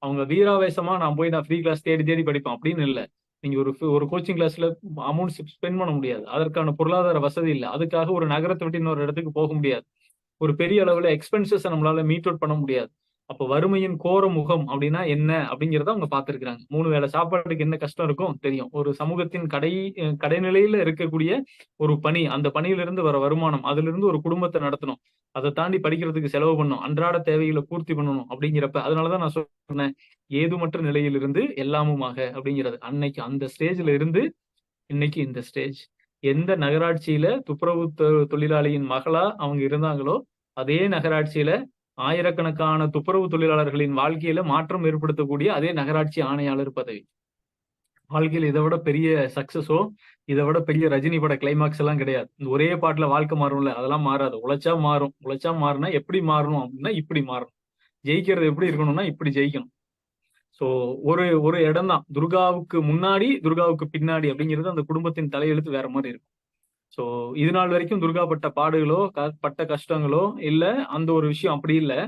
அவங்க வீராவேசமா நான் ஃப்ரீ கிளாஸ் தேடி தேடி படிப்பேன் அப்படின்னு இல்லை. நீங்க ஒரு கோச்சிங் கிளாஸ்ல அமௌண்ட் ஸ்பெண்ட் பண்ண முடியாது. அதற்கான பொருளாதார வசதி இல்லை. அதுக்காக ஒரு நகரத்தை விட்டு இன்னொரு இடத்துக்கு போக முடியாது. ஒரு பெரிய அளவுல எக்ஸ்பென்சஸ் நம்மளால மீட் அவுட் பண்ண முடியாது. அப்போ வறுமையின் கோர முகம் அப்படின்னா என்ன அப்படிங்கிறத அவங்க பார்த்திருக்கிறாங்க. 3 வேளை சாப்பாட்டுக்கு என்ன கஷ்டம் இருக்கும் தெரியும். ஒரு சமூகத்தின் கடைநிலையில இருக்கக்கூடிய ஒரு பணி, அந்த பணியிலிருந்து வர வருமானம், அதுல இருந்து ஒரு குடும்பத்தை நடத்தணும், அதை தாண்டி படிக்கிறதுக்கு செலவு பண்ணணும், அன்றாட தேவைகளை பூர்த்தி பண்ணணும் அப்படிங்கிறப்ப அதனாலதான் நான் சொன்னேன் ஏதுமற்ற நிலையிலிருந்து எல்லாமுமாக அப்படிங்கிறது. அன்னைக்கு அந்த ஸ்டேஜ்ல இருந்து இன்னைக்கு இந்த ஸ்டேஜ். எந்த நகராட்சியில துப்புரவு தொழிலாளியின் மகளா அவங்க இருந்தாங்களோ அதே நகராட்சியில ஆயிரக்கணக்கான துப்புரவு தொழிலாளர்களின் வாழ்க்கையில மாற்றம் ஏற்படுத்தக்கூடிய அதே நகராட்சி ஆணையாளர் பதவி. வாழ்க்கையில் இதை விட பெரிய சக்சஸோ இதை விட பெரிய ரஜினி பட கிளைமாக்ஸ் எல்லாம் கிடையாது. இந்த ஒரே பாட்டுல வாழ்க்கை மாறும்ல, அதெல்லாம் மாறாது. உழைச்சா மாறும். உழைச்சா மாறினா எப்படி மாறணும் அப்படின்னா இப்படி மாறணும். ஜெயிக்கிறது எப்படி இருக்கணும்னா இப்படி ஜெயிக்கணும். சோ ஒரு இடம் தான் துர்காவுக்கு முன்னாடி துர்காவுக்கு பின்னாடி அப்படிங்கிறது அந்த குடும்பத்தின் தலையெழுத்து வேற மாதிரி இருக்கும். சோ இது நாள் வரைக்கும் துர்கா பட்ட பாடுகளோ பட்ட கஷ்டங்களோ இல்ல, அந்த ஒரு விஷயம் அப்படி இல்லை.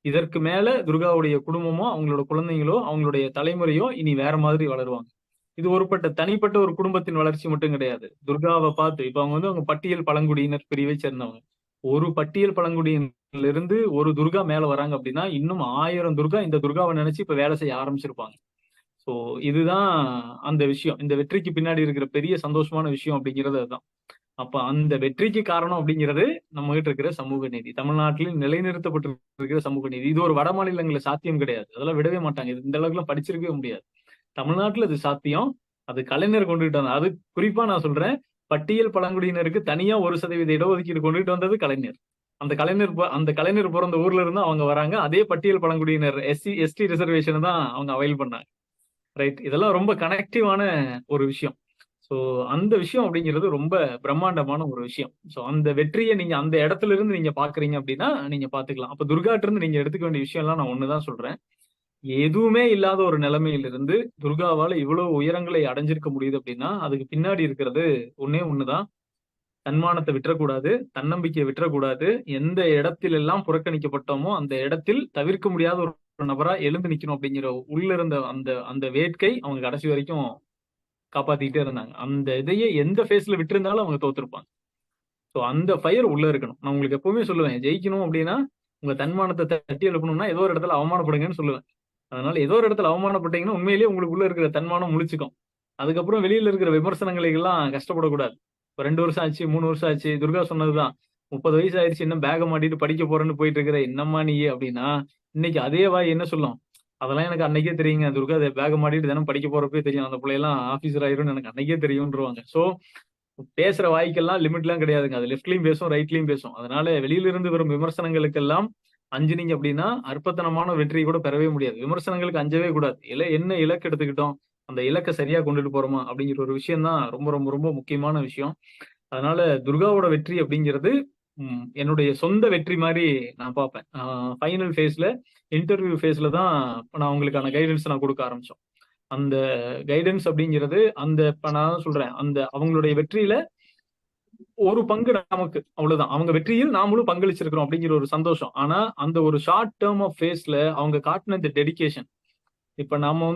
இதற்கு மேல துர்காவுடைய குடும்பமோ அவங்களோட குழந்தைங்களோ அவங்களுடைய தலைமுறையோ இனி வேற மாதிரி வளருவாங்க. இது தனிப்பட்ட ஒரு குடும்பத்தின் வளர்ச்சி மட்டும் கிடையாது. துர்காவை பார்த்து இப்ப அவங்க பட்டியல் பழங்குடியினர் பிரிவை சேர்ந்தவங்க. ஒரு பட்டியல் பழங்குடியினர்ல இருந்து ஒரு துர்கா மேல வராங்க அப்படின்னா இன்னும் 1000 துர்கா இந்த துர்காவை நினைச்சு இப்ப வேலை செய்ய ஆரம்பிச்சிருப்பாங்க. சோ இதுதான் அந்த விஷயம். இந்த வெற்றிக்கு பின்னாடி இருக்கிற பெரிய சந்தோஷமான விஷயம் அப்படிங்கிறது அதுதான். அப்ப அந்த வெற்றிக்கு காரணம் அப்படிங்கிறது நம்ம கிட்ட இருக்கிற சமூக நீதி, தமிழ்நாட்டில் நிலைநிறுத்தப்பட்டு இருக்கிற சமூக நீதி. இது ஒரு வட மாநிலங்களில் சாத்தியம் கிடையாது. அதெல்லாம் விடவே மாட்டாங்க. இது இந்த அளவுக்கு எல்லாம் படிச்சிருக்கவே முடியாது. தமிழ்நாட்டுல அது சாத்தியம். அது கலைஞர் கொண்டுகிட்டு வந்தார். அது குறிப்பா நான் சொல்றேன், பட்டியல் பழங்குடியினருக்கு தனியா 1% இடஒதுக்கீடு கொண்டுகிட்டு வந்தது கலைஞர். அந்த கலைஞர் பிறந்த ஊர்ல இருந்து அவங்க வராங்க. அதே பட்டியல் பழங்குடியினர் எஸ்டி ரிசர்வேஷன் தான் அவங்க அவைல் பண்ணாங்க. ரைட், இதெல்லாம் ரொம்ப கனெக்டிவான ஒரு விஷயம். ஸோ அந்த விஷயம் அப்படிங்கிறது ரொம்ப பிரம்மாண்டமான ஒரு விஷயம். ஸோ அந்த வெற்றியை நீங்க அந்த இடத்துல இருந்து நீங்க பாக்குறீங்க அப்படின்னா நீங்க பாத்துக்கலாம். அப்ப துர்காட்ட இருந்து நீங்க எடுத்துக்க வேண்டிய விஷயம் எல்லாம் நான் ஒண்ணுதான் சொல்றேன். எதுவுமே இல்லாத ஒரு நிலைமையிலிருந்து துர்காவால இவ்வளவு உயரங்களை அடைஞ்சிருக்க முடியுது அப்படின்னா அதுக்கு பின்னாடி இருக்கிறது ஒண்ணுதான், தன்மானத்தை விட்டுறக்கூடாது, தன்னம்பிக்கையை விட்டுறக்கூடாது. எந்த இடத்தில் எல்லாம் புறக்கணிக்கப்பட்டோமோ அந்த இடத்தில் தவிர்க்க முடியாத ஒரு நபரா எழுந்து நிக்கணும் அப்படிங்கிற உள்ள இருந்த அந்த வேட்கை அவங்க கடைசி வரைக்கும் காப்பாத்திக்கிட்டே இருந்தாங்க. அந்த இதையே எந்த ஃபேஸ்ல விட்டுருந்தாலும் அவங்க தோத்துருப்பாங்க. ஸோ அந்த ஃபயர் உள்ள இருக்கணும். நான் உங்களுக்கு எப்பவுமே சொல்லுவேன், ஜெயிக்கணும் அப்படின்னா உங்க தன்மானத்தை தட்டி எழுப்பணும்னா ஏதோ ஒரு இடத்துல அவமானப்படுங்கன்னு சொல்லுவேன். அதனால ஏதோ ஒரு இடத்துல அவமானப்பட்டீங்கன்னா உண்மையிலேயே உங்களுக்கு உள்ள இருக்கிற தன்மானம் முழிச்சுக்கும். அதுக்கப்புறம் வெளியில இருக்கிற விமர்சனங்களுக்கெல்லாம் கஷ்டப்படக்கூடாது. இப்போ 2 வருஷம் ஆச்சு, 3 வருஷம் ஆச்சு. துர்கா சொன்னதுதான், 30 வயசு ஆயிடுச்சு, இன்னும் பேக மாட்டிட்டு படிக்க போறேன்னு போயிட்டு இருக்கிற என்னம்மா நீ அப்படின்னா, இன்னைக்கு அதே வாய் என்ன சொல்லும், அதெல்லாம் எனக்கு அன்னைக்கே தெரியுங்க, துர்கா அதை பேக மாட்டிட்டு தினம் படிக்க போறப்பே தெரியும், அந்த பிள்ளையெல்லாம் ஆபீசர் ஆயிரும்னு எனக்கு அன்னைக்கே தெரியும்ன்றவாங்க. சோ பேசுற வாய்க்கெல்லாம் லிமிட் எல்லாம் கிடையாதுங்க. அது லெஃப்ட்லயும் பேசும், ரைட்லயும் பேசும். அதனால வெளியில இருந்து வரும் விமர்சனங்களுக்கெல்லாம் அஞ்சுனீங்க அப்படின்னா அற்பத்தனமான வெற்றியை கூட பெறவே முடியாது. விமர்சனங்களுக்கு அஞ்சவே கூடாது. என்ன இலக்கு எடுத்துக்கிட்டோம், அந்த இலக்கை சரியா கொண்டுட்டு போறோமா அப்படிங்கிற ஒரு விஷயம் தான் ரொம்ப ரொம்ப ரொம்ப முக்கியமான விஷயம். அதனால துர்காவோட வெற்றி அப்படிங்கிறது என்னுடைய சொந்த வெற்றி மாதிரி நான் பார்ப்பேன். ஃபைனல் ஃபேஸ்ல, இன்டர்வியூ ஃபேஸ்ல தான் நான் உங்களுக்கான கைடன்ஸ் நான் கொடுக்க ஆரம்பிச்சோம். அந்த கைடன்ஸ் அப்படிங்கிறது இப்ப நான் சொல்றேன், அவங்களுடைய வெற்றியில ஒரு பங்கு நமக்கு, அவ்வளவுதான். அவங்க வெற்றியில் நாமளும் பங்களிச்சிருக்கிறோம் அப்படிங்கிற ஒரு சந்தோஷம். ஆனா அந்த ஒரு ஷார்ட் டேர்ம் ஆஃப் ஃபேஸ்ல அவங்க காட்டின இந்த டெடிகேஷன், இப்ப நாம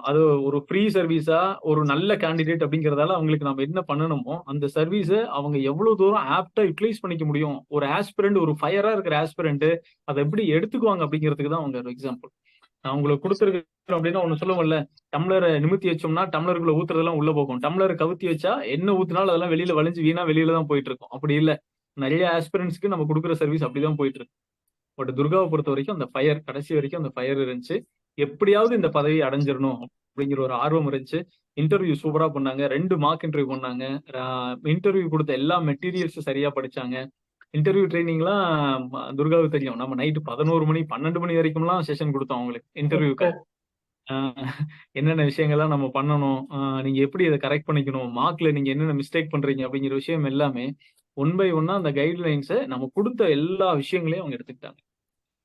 அது ஒரு ஃப்ரீ சர்வீஸா ஒரு நல்ல கேண்டிடேட் அப்படிங்கறதால அவங்களுக்கு நம்ம என்ன பண்ணணுமோ அந்த சர்வீஸை அவங்க எவ்வளவு தூரம் ஆப்டா யூட்டிலைஸ் பண்ணிக்க முடியும், ஒரு ஆஸ்பிரண்ட், ஒரு ஃபயரா இருக்கிற ஆஸ்பிரண்ட் அதை எப்படி எடுத்துக்குவாங்க அப்படிங்கிறதுக்கு தான் அவங்க ஒரு எக்ஸாம்பிள். நான் உங்களுக்கு கொடுத்துருக்கேன் அப்படின்னா ஒண்ணு சொல்லுவோம்ல, டம்ளரை நிமித்தி வச்சோம்னா டம்ளருக்குள்ள ஊத்துறதெல்லாம் உள்ள போகும், டம்ளரை கவுத்தி வச்சா என்ன ஊத்துனாலும் அதெல்லாம் வெளியில வளைஞ்சு வீணா வெளியில தான் போயிட்டு இருக்கும். அப்படி இல்ல, நிறைய ஆஸ்பிரண்ட்ஸ்க்கு நம்ம கொடுக்குற சர்வீஸ் அப்படிதான் போயிட்டு இருக்கு. பட் துர்காவை பொறுத்த வரைக்கும் அந்த ஃபயர், கடைசி வரைக்கும் அந்த ஃபயர் இருந்துச்சு. எப்படியாவது இந்த பதவியை அடைஞ்சிடணும் அப்படிங்கிற ஒரு ஆர்வம் இருந்துச்சு. இன்டர்வியூ சூப்பரா பண்ணாங்க, 2 மார்க் இன்டர்வியூ பண்ணாங்க, இன்டர்வியூ கொடுத்த எல்லா மெட்டீரியல்ஸ் சரியா படிச்சாங்க. இன்டர்வியூ ட்ரைனிங்லாம் துர்காவுக்கு தெரியும், நம்ம நைட்டு 11 மணி 12 மணி வரைக்கும்லாம் செஷன் கொடுத்தோம் அவங்களுக்கு இன்டர்வியூக்கு. என்னென்ன விஷயங்கள்லாம் நம்ம பண்ணணும், நீங்க எப்படி இதை கரெக்ட் பண்ணிக்கணும், மார்க்ல நீங்க என்னென்ன மிஸ்டேக் பண்றீங்க அப்படிங்கிற விஷயம் எல்லாமே ஒன் பை ஒன்னா அந்த கைட்லைன்ஸை நம்ம கொடுத்த எல்லா விஷயங்களையும் அவங்க எடுத்துக்கிட்டாங்க.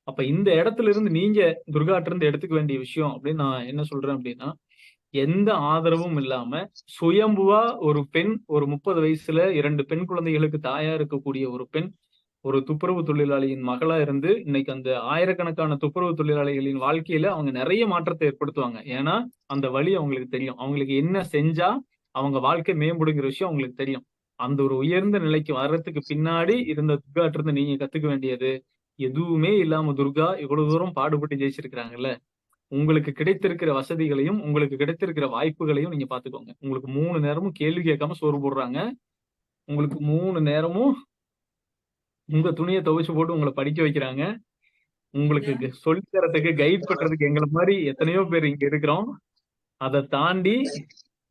அப்ப இந்த இடத்துல இருந்து நீங்க துர்காட்ட இருந்து எடுத்துக்க வேண்டிய விஷயம் அப்படின்னு நான் என்ன சொல்றேன் அப்படின்னா, எந்த ஆதரவும் இல்லாம சுயம்புவா ஒரு பெண், ஒரு 30 வயசுல 2 பெண் குழந்தைகளுக்கு தாயா இருக்கக்கூடிய ஒரு பெண் ஒரு துப்புரவு தொழிலாளியின் மகளா இருந்து இன்னைக்கு அந்த ஆயிரக்கணக்கான துப்புரவு தொழிலாளிகளின் வாழ்க்கையில அவங்க நிறைய மாற்றத்தை ஏற்படுத்துவாங்க. ஏன்னா அந்த வழி அவங்களுக்கு தெரியும். அவங்களுக்கு என்ன செஞ்சா அவங்க வாழ்க்கை மேம்படுங்கிற விஷயம் அவங்களுக்கு தெரியும். அந்த ஒரு உயர்ந்த நிலைக்கு வர்றதுக்கு பின்னாடி இருந்த துர்காட்ட இருந்து நீங்க கத்துக்க வேண்டியது எதுவுமே இல்லாம துர்கா இவ்வளவு தூரம் பாடுபட்டு ஜெயிச்சிருக்கிறாங்கல்ல. உங்களுக்கு கிடைத்திருக்கிற வசதிகளையும் உங்களுக்கு கிடைத்திருக்கிற வாய்ப்புகளையும் நீங்க பாத்துக்கோங்க. உங்களுக்கு 3 நேரமும் கேள்வி கேட்காம சோறு போடுறாங்க. உங்களுக்கு 3 நேரமும் உங்க துணியை துவைச்சு போட்டு உங்களை படிக்க வைக்கிறாங்க. உங்களுக்கு சொல்லி தரத்துக்கு கைட் பண்றதுக்கு எங்களை மாதிரி எத்தனையோ பேர் இங்க இருக்கிறோம். அதை தாண்டி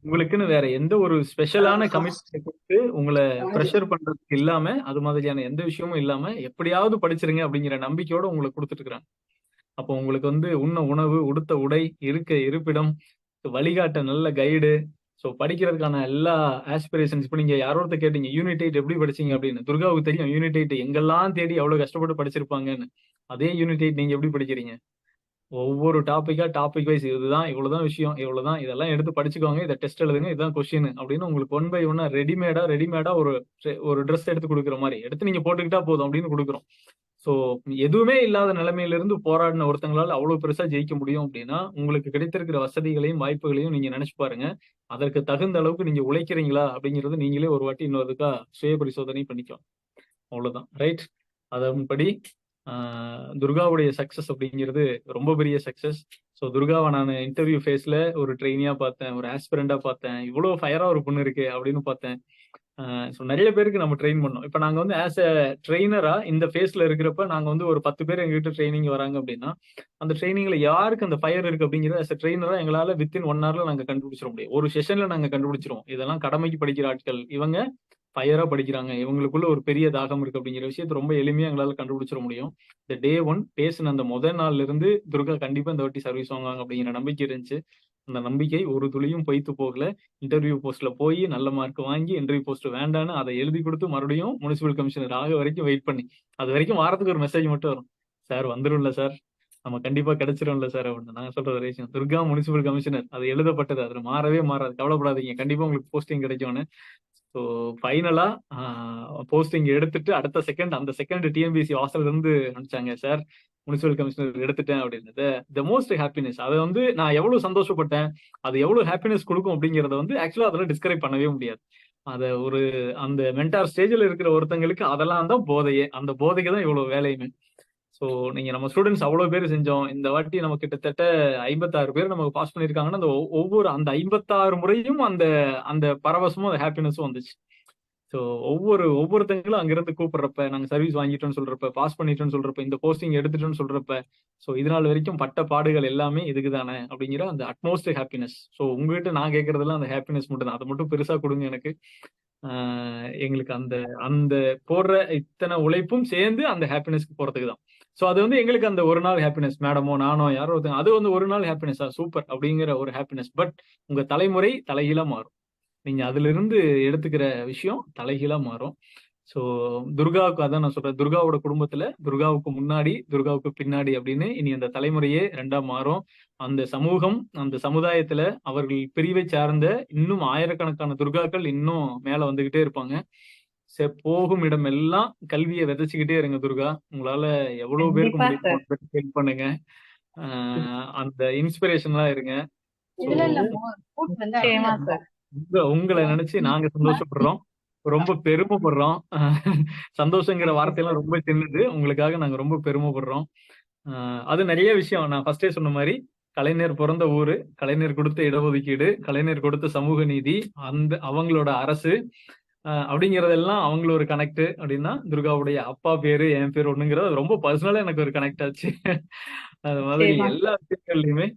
உங்களுக்குன்னு வேற எந்த ஒரு ஸ்பெஷலான கமிட்மெண்ட் கொடுத்து உங்களை ப்ரெஷர் பண்றதுக்கு இல்லாம அது மாதிரியான எந்த விஷயமும் இல்லாம எப்படியாவது படிச்சிருங்க அப்படிங்கிற நம்பிக்கையோட உங்களுக்கு கொடுத்துட்டு இருக்கிறாங்க. அப்போ உங்களுக்கு வந்து உண்ண உணவு, உடுத்த உடை, இருக்க இருப்பிடம், வழிகாட்ட நல்ல கைடு, ஸோ படிக்கிறதுக்கான எல்லா ஆஸ்பிரேஷன்ஸ். இப்போ நீங்க யாரோட கேட்டீங்க யூனிட் 8 எப்படி படிச்சீங்க அப்படின்னு, துர்காவுக்கு தெரியும் யூனிட் 8 எங்கெல்லாம் தேடி எவ்வளவு கஷ்டப்பட்டு படிச்சிருப்பாங்கன்னு. அதே யூனிட் 8 நீங்க எப்படி படிக்கிறீங்க? ஒவ்வொரு டாபிக் வைஸ் இதுதான் இவ்வளவுதான் விஷயம், இவ்வளவுதான், இதெல்லாம் எடுத்து படிச்சுக்கோங்க, இதை டெஸ்ட் எழுதுங்க, இதுதான் கொஸ்டின் அப்படின்னு உங்களுக்கு 1 by 1 ரெடிமேடா ஒரு ட்ரெஸ் எடுத்து கொடுக்குற மாதிரி எடுத்து நீங்க போட்டுக்கிட்டா போதும் அப்படின்னு கொடுக்குறோம். சோ எதுவுமே இல்லாத நிலைமையில இருந்து போராடின ஒருத்தங்களால அவ்வளவு பெருசா ஜெயிக்க முடியும் அப்படின்னா உங்களுக்கு கிடைத்திருக்கிற வசதிகளையும் வாய்ப்புகளையும் நீங்க நினைச்சு பாருங்க. அதற்கு தகுந்த அளவுக்கு நீங்க உழைக்கிறீங்களா அப்படிங்கறது நீங்களே ஒரு வாட்டி இன்னொருக்கா சுய பரிசோதனை பண்ணிக்கலாம். அவ்வளவுதான், ரைட்? அதன்படி துர்காவுடைய சக்சஸ் அப்படிங்கிறது ரொம்ப பெரிய சக்சஸ். ஸோ துர்காவை நான் இன்டர்வியூ ஃபேஸ்ல ஒரு ட்ரெயினியா பார்த்தேன், ஒரு ஆஸ்பிரண்டா பார்த்தேன், இவ்வளவு ஃபயரா ஒரு பொண்ணு இருக்கு அப்படின்னு பார்த்தேன். ஸோ நிறைய பேருக்கு நம்ம ட்ரெயின் பண்ணோம். இப்போ நாங்க வந்து ஆஸ் அ ட்ரெயினரா இந்த ஃபேஸ்ல இருக்கிறப்ப நாங்க வந்து ஒரு 10 பேர் எங்ககிட்ட ட்ரைனிங் வராங்க அப்படின்னா அந்த ட்ரைனிங்ல யாருக்கு அந்த ஃபயர் இருக்கு அப்படிங்கிறது ஆஸ் அ ட்ரெயினரா எங்களால வித்தின் 1 hourல நாங்க கண்டுபிடிச்சிட முடியும். ஒரு செஷன்ல நாங்க கண்டுபிடிச்சிருவோம் இதெல்லாம் கடமைக்கு படிக்கிற ஆட்கள், இவங்க ஃபயரா படிக்கிறாங்க, இவங்களுக்குள்ள ஒரு பெரிய தாகம் இருக்கு அப்படிங்கிற விஷயத்தை ரொம்ப எளிமையா எங்களால கண்டுபிடிச்சிட முடியும். இந்த டே 1 பேசின அந்த முதல் நாள்ல இருந்து துர்கா கண்டிப்பா இந்த வாட்டி சர்வீஸ் வாங்குவாங்க அப்படிங்கிற நம்பிக்கை இருந்துச்சு. அந்த நம்பிக்கை ஒரு துளியும் பொய்த்து போகல. இன்டர்வியூ போஸ்ட்ல போய் நல்ல மார்க் வாங்கி இன்டர்வியூ போஸ்ட் வேண்டான்னு அதை எழுதி கொடுத்து மறுபடியும் முனிசிபல் கமிஷனர் ஆக வரைக்கும் வெயிட் பண்ணி, அது வரைக்கும் வாரத்துக்கு ஒரு மெசேஜ் மட்டும் வரும், சார் வந்துரும்ல சார், நம்ம கண்டிப்பா கிடைச்சிரும்ல சார் அப்படின்னு. நான் சொல்ற ஒரு விஷயம், துர்கா முனிசிபல் கமிஷனர், அது எழுதப்பட்டது, அதுல மாறவே மாறாது, கவலைப்படாதீங்க, கண்டிப்பா உங்களுக்கு போஸ்டிங் கிடைக்கும்னு. ஸோ ஃபைனலா போஸ்டிங் எடுத்துட்டு அந்த செகண்ட் டிஎன்பிசி வாசல்ல இருந்து அனுப்பிச்சாங்க, சார் முனிசிபல் கமிஷனர் எடுத்துட்டேன் அப்படின்னு. த மோஸ்ட் ஹாப்பினஸ், அதை வந்து நான் எவ்வளவு சந்தோஷப்பட்டேன், அது எவ்வளவு ஹாப்பினஸ் கொடுக்கும் அப்படிங்கறத வந்து ஆக்சுவலா அதெல்லாம் டிஸ்கிரைப் பண்ணவே முடியாது. அத அந்த மென்டார் ஸ்டேஜ்ல இருக்கிற ஒருத்தங்களுக்கு அதெல்லாம் தான் போதையே, அந்த போதைக்கு தான் இவ்வளவு வேலையுமே. ஸோ நீங்க நம்ம ஸ்டூடெண்ட்ஸ் அவ்வளவு பேர் செஞ்சோம், இந்த வாட்டி நம்ம கிட்டத்தட்ட 56 பேர் நமக்கு பாஸ் பண்ணிருக்காங்கன்னா அந்த ஒவ்வொரு அந்த 56 முறையும் அந்த அந்த பரவசமும் அந்த ஹாப்பினஸும் வந்துச்சு. ஸோ ஒவ்வொருத்தங்களும் அங்கிருந்து கூப்பிடுறப்ப, நாங்க சர்வீஸ் வாங்கிட்டோம்னு சொல்றப்ப, பாஸ் பண்ணிட்டோம்னு சொல்றப்ப, இந்த போஸ்டிங் எடுத்துட்டோம்னு சொல்றப்ப, ஸோ இதனால் வரைக்கும் பட்ட பாடுகள் எல்லாமே இதுக்கு தானே அப்படிங்கிற அந்த அட்மோஸ்ட் ஹாப்பினஸ். ஸோ உங்ககிட்ட நான் கேட்கறதெல்லாம் அந்த ஹாப்பினஸ் மட்டும் தான், அதை மட்டும் பெருசா கொடுங்க எனக்கு. எங்களுக்கு அந்த அந்த போடுற இத்தனை உழைப்பும் சேர்ந்து அந்த ஹாப்பினஸ்க்கு போறதுக்கு தான். ஸோ அது வந்து எங்களுக்கு அந்த ஒரு நாள் ஹாப்பினஸ், மேடமோ நானோ யாரோ ஒருத்தங்க, அது வந்து ஒரு நாள் ஹாப்பினஸா சூப்பர் அப்படிங்கிற ஒரு ஹாப்பினஸ். பட் உங்க தலைமுறை தலைகீழா மாறும், நீங்க அதுல இருந்து எடுத்துக்கிற விஷயம் தலைகீழா மாறும். ஸோ துர்காவுக்கு அதான் நான் சொல்றேன், துர்காவோட குடும்பத்துல துர்காவுக்கு முன்னாடி துர்காவுக்கு பின்னாடி அப்படின்னு இனி அந்த தலைமுறையே 2ஆ மாறும். அந்த சமூகம், அந்த சமுதாயத்துல அவர்கள் பிரிவை சார்ந்த இன்னும் ஆயிரக்கணக்கான துர்காக்கள் இன்னும் மேல வந்துகிட்டே இருப்பாங்க. போகும் இடம் எல்லாம் கல்வியை விதைச்சுக்கிட்டே இருங்க துர்கா, உங்களால எவ்வளவு பேருக்கு கண்டிப்பா முடியுமோ சார். ஹெல்ப் பண்ணுங்க. அந்த இன்ஸ்பிரேஷன்லாம் இருங்க. ஸோ நிச்சயமா சார். உங்களை நினைச்சு நாங்க சந்தோஷப்படுறோம், ரொம்ப பெருமைப்படுறோம். சந்தோஷங்கிற வார்த்தையெல்லாம் ரொம்ப சின்னது, உங்களுக்காக நாங்க ரொம்ப பெருமைப்படுறோம். அது நிறைய விஷயம், நான் ஃபர்ஸ்டே சொன்ன மாதிரி கலைஞர் பிறந்த ஊரு, கலைஞர் கொடுத்த இடஒதுக்கீடு, கலைஞர் கொடுத்த சமூக நீதி, அந்த அவங்களோட அரசு அப்படிங்கறதெல்லாம் அவங்கள ஒரு கனெக்ட் அப்படின்னா, துர்காவுடைய அப்பா பேரு என் பேர் ஒண்ணுங்கிறது ரொம்ப பர்சனலா எனக்கு ஒரு கனெக்ட் ஆச்சு. அது மாதிரி நிச்சயமா எல்லா விஷயங்கள்லயுமே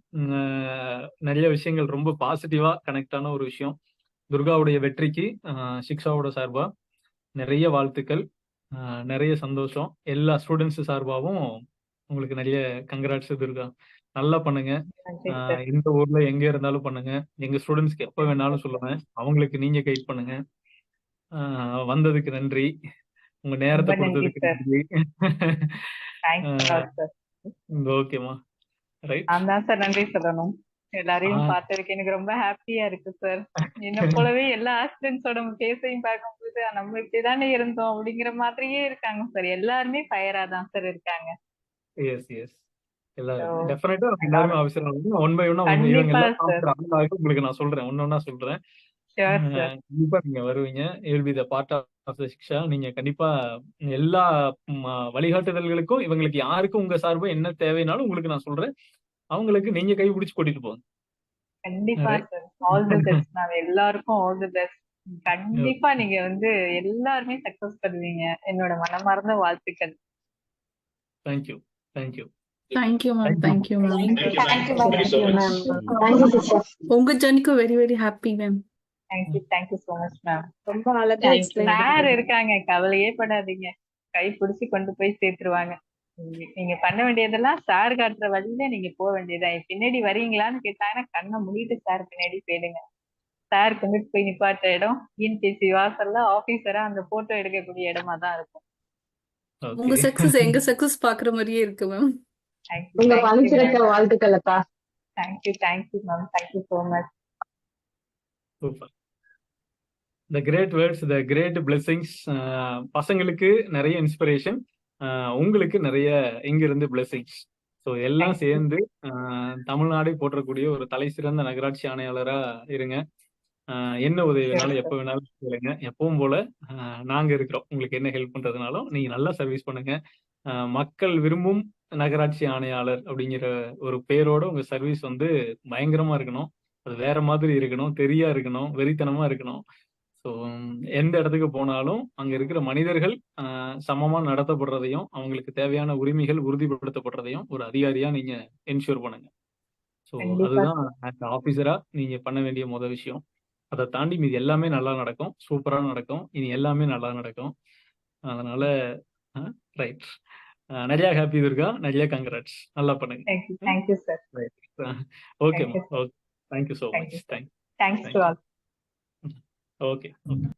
நிறைய விஷயங்கள் ரொம்ப பாசிட்டிவா கனெக்ட் ஆன ஒரு விஷயம். துர்காவுடைய வெற்றிக்கு சிக்ஷாவோட சார்பா நிறைய வாழ்த்துக்கள், நிறைய சந்தோஷம். எல்லா ஸ்டூடெண்ட்ஸ் சார்பாவும் உங்களுக்கு நிறைய கங்க்ராட்ஸ் துர்கா, நல்லா பண்ணுங்க. நன்றி சார். இந்த ஊர்ல எங்க இருந்தாலும் பண்ணுங்க, எங்க ஸ்டூடெண்ட்ஸ்க்கு எப்ப வேணாலும் சொல்லுங்க, அவங்களுக்கு நீங்க கைட் பண்ணுங்க. வந்ததுக்கு நன்றி, உங்க நேரத்தை ரொம்ப நன்றி கொடுத்ததுக்கு சார். நன்றி. Thanks sir. ஓகேமா, ரைட். நான் தான் சார் நன்றி சொல்லணும். எல்லாரையும் ஆஹ் பார்த்ததுக்கு எனக்கு ரொம்ப ஹாப்பியா இருக்கு சார். என்ன போலவே எல்லா ஆஸ்பிரண்ட்ஸோட ஃபேஸையும் பார்க்கும்போது நம்ம இப்படிதானே இருந்தோம் அப்படிங்கிற மாதிரியே இருக்காங்க சார். எல்லாருமே ஃபயரா தான் சார் இருக்காங்க. எஸ் எஸ் So, எல்லாரும் டெஃபினட்டா நல்லா எல்லாருமே ஆஃபீஸர் ஒன் பை ஒன்னா இவங்க கண்டிப்பா எல்லாம் சார். ஆஃபீஸர் உங்களுக்கு நான் சொல்றேன் ஒன்னொன்னா சொல்றேன். Sure sir. கண்டிப்பா நீங்க வருவீங்க. Will be the part of the Shiksha. நீங்க கண்டிப்பா எல்லா வழிகாட்டுதல்களுக்கும் இவங்களுக்கு யாருக்கும் உங்க சார்பு என்ன தேவைனாலும் உங்களுக்கு நான் சொல்றேன். அவங்களுக்கு நீங்க கை பிடிச்சு கூட்டிட்டு போங்க. கண்டிப்பா right. Sir. All the best ma'am. எல்லாருக்கும் ஆல் தி பெஸ்ட். கண்டிப்பா நீங்க வந்து எல்லாருமே சக்சஸ் பண்ணுவீங்க. என்னோட மனமார்ந்த வாழ்த்துக்கள். Thank you thank you thank you ma'am. Thank you. Thank you ma'am. Thank you Thank ma'am. you, thank you ma'am. So much. Thank you, sister. உங்க ஜர்னிக்கும் very very happy ma'am. Thank you so much ma'am. ரொம்ப அழகா Thank you. எக்ஸ்பிளைன் சார் பண்ணீங்க. இருக்காங்க, கவலையே படாதீங்க. கை பிடிச்சு கொண்டு போய் சேர்த்துருவாங்க. நீங்க பண்ண வேண்டியதெல்லாம் சார் காட்டுற வழியில நீங்க போக வேண்டியதான். என் பின்னாடி வரீங்களான்னு கேட்டாங்கன்னா கண்ணை மூடிட்டு சார் பின்னாடி போயிடுங்க. சார் கொண்டுட்டு போய் நிப்பாட்ட இடம் டிஎன்பிஎஸ்சி வாசல்ல ஆபீசரா அந்த போட்டோ எடுக்கக்கூடிய இடமா தான் இருக்கும். உங்க ஓகே சக்சஸ் எங்க சக்சஸ் பாக்குற மாதிரியே இருக்கு மேம். உங்க தேங்க்யூ பணிச்சிருக்க வாழ்த்துக்களப்பா. Thank you ma'am. Thank you so much. Super. The great words, the great blessings. பசங்களுக்கு நிறைய இன்ஸ்பிரேஷன், உங்களுக்கு நிறைய இங்கிருந்து பிளெஸிங்ஸ். ஸோ எல்லாம் தேங்க்யூ. சேர்ந்து தமிழ்நாடே போற்றக்கூடிய ஒரு தலை சிறந்த நகராட்சி ஆணையாளரா இருங்க. என்ன உதவி வேணாலும் எப்போ வேணாலும் கேளுங்க. எப்பவும் போல நாங்க இருக்கிறோம். உங்களுக்கு என்ன ஹெல்ப் பண்றதுனாலும் நீங்க நல்லா சர்வீஸ் பண்ணுங்க. மக்கள் விரும்பும் நகராட்சி ஆணையாளர் அப்படிங்கிற ஒரு பேரோட உங்க சர்வீஸ் வந்து பயங்கரமா இருக்கணும். அது வேற மாதிரி இருக்கணும், தெரியா இருக்கணும், வெறித்தனமா இருக்கணும். ஸோ எந்த இடத்துக்கு போனாலும் அங்க இருக்கிற மனிதர்கள் சமமா நடத்தப்படுறதையும் அவங்களுக்கு தேவையான உரிமைகள் உறுதிப்படுத்தப்படுறதையும் ஒரு அதிகாரியா நீங்க என்ஷூர் பண்ணுங்க. ஸோ கண்டிப்பா அதுதான் சார். ஆஃபீஸரா நீங்க பண்ண வேண்டிய முதல் விஷயம். அதை தாண்டி மீது எல்லாமே நல்லா நடக்கும், சூப்பரா நடக்கும், இனி எல்லாமே நல்லா நடக்கும். அதனால ரைட். நிறைய ஹாப்பி துர்கா, நிறைய கங்க்ராட்ஸ், நல்லா பண்ணுங்க. Thank you sir. ஓகேம்மா. Thank you sir. Okay, thank you so much. Thank you sir. Thank you thanks to all. Okay okay.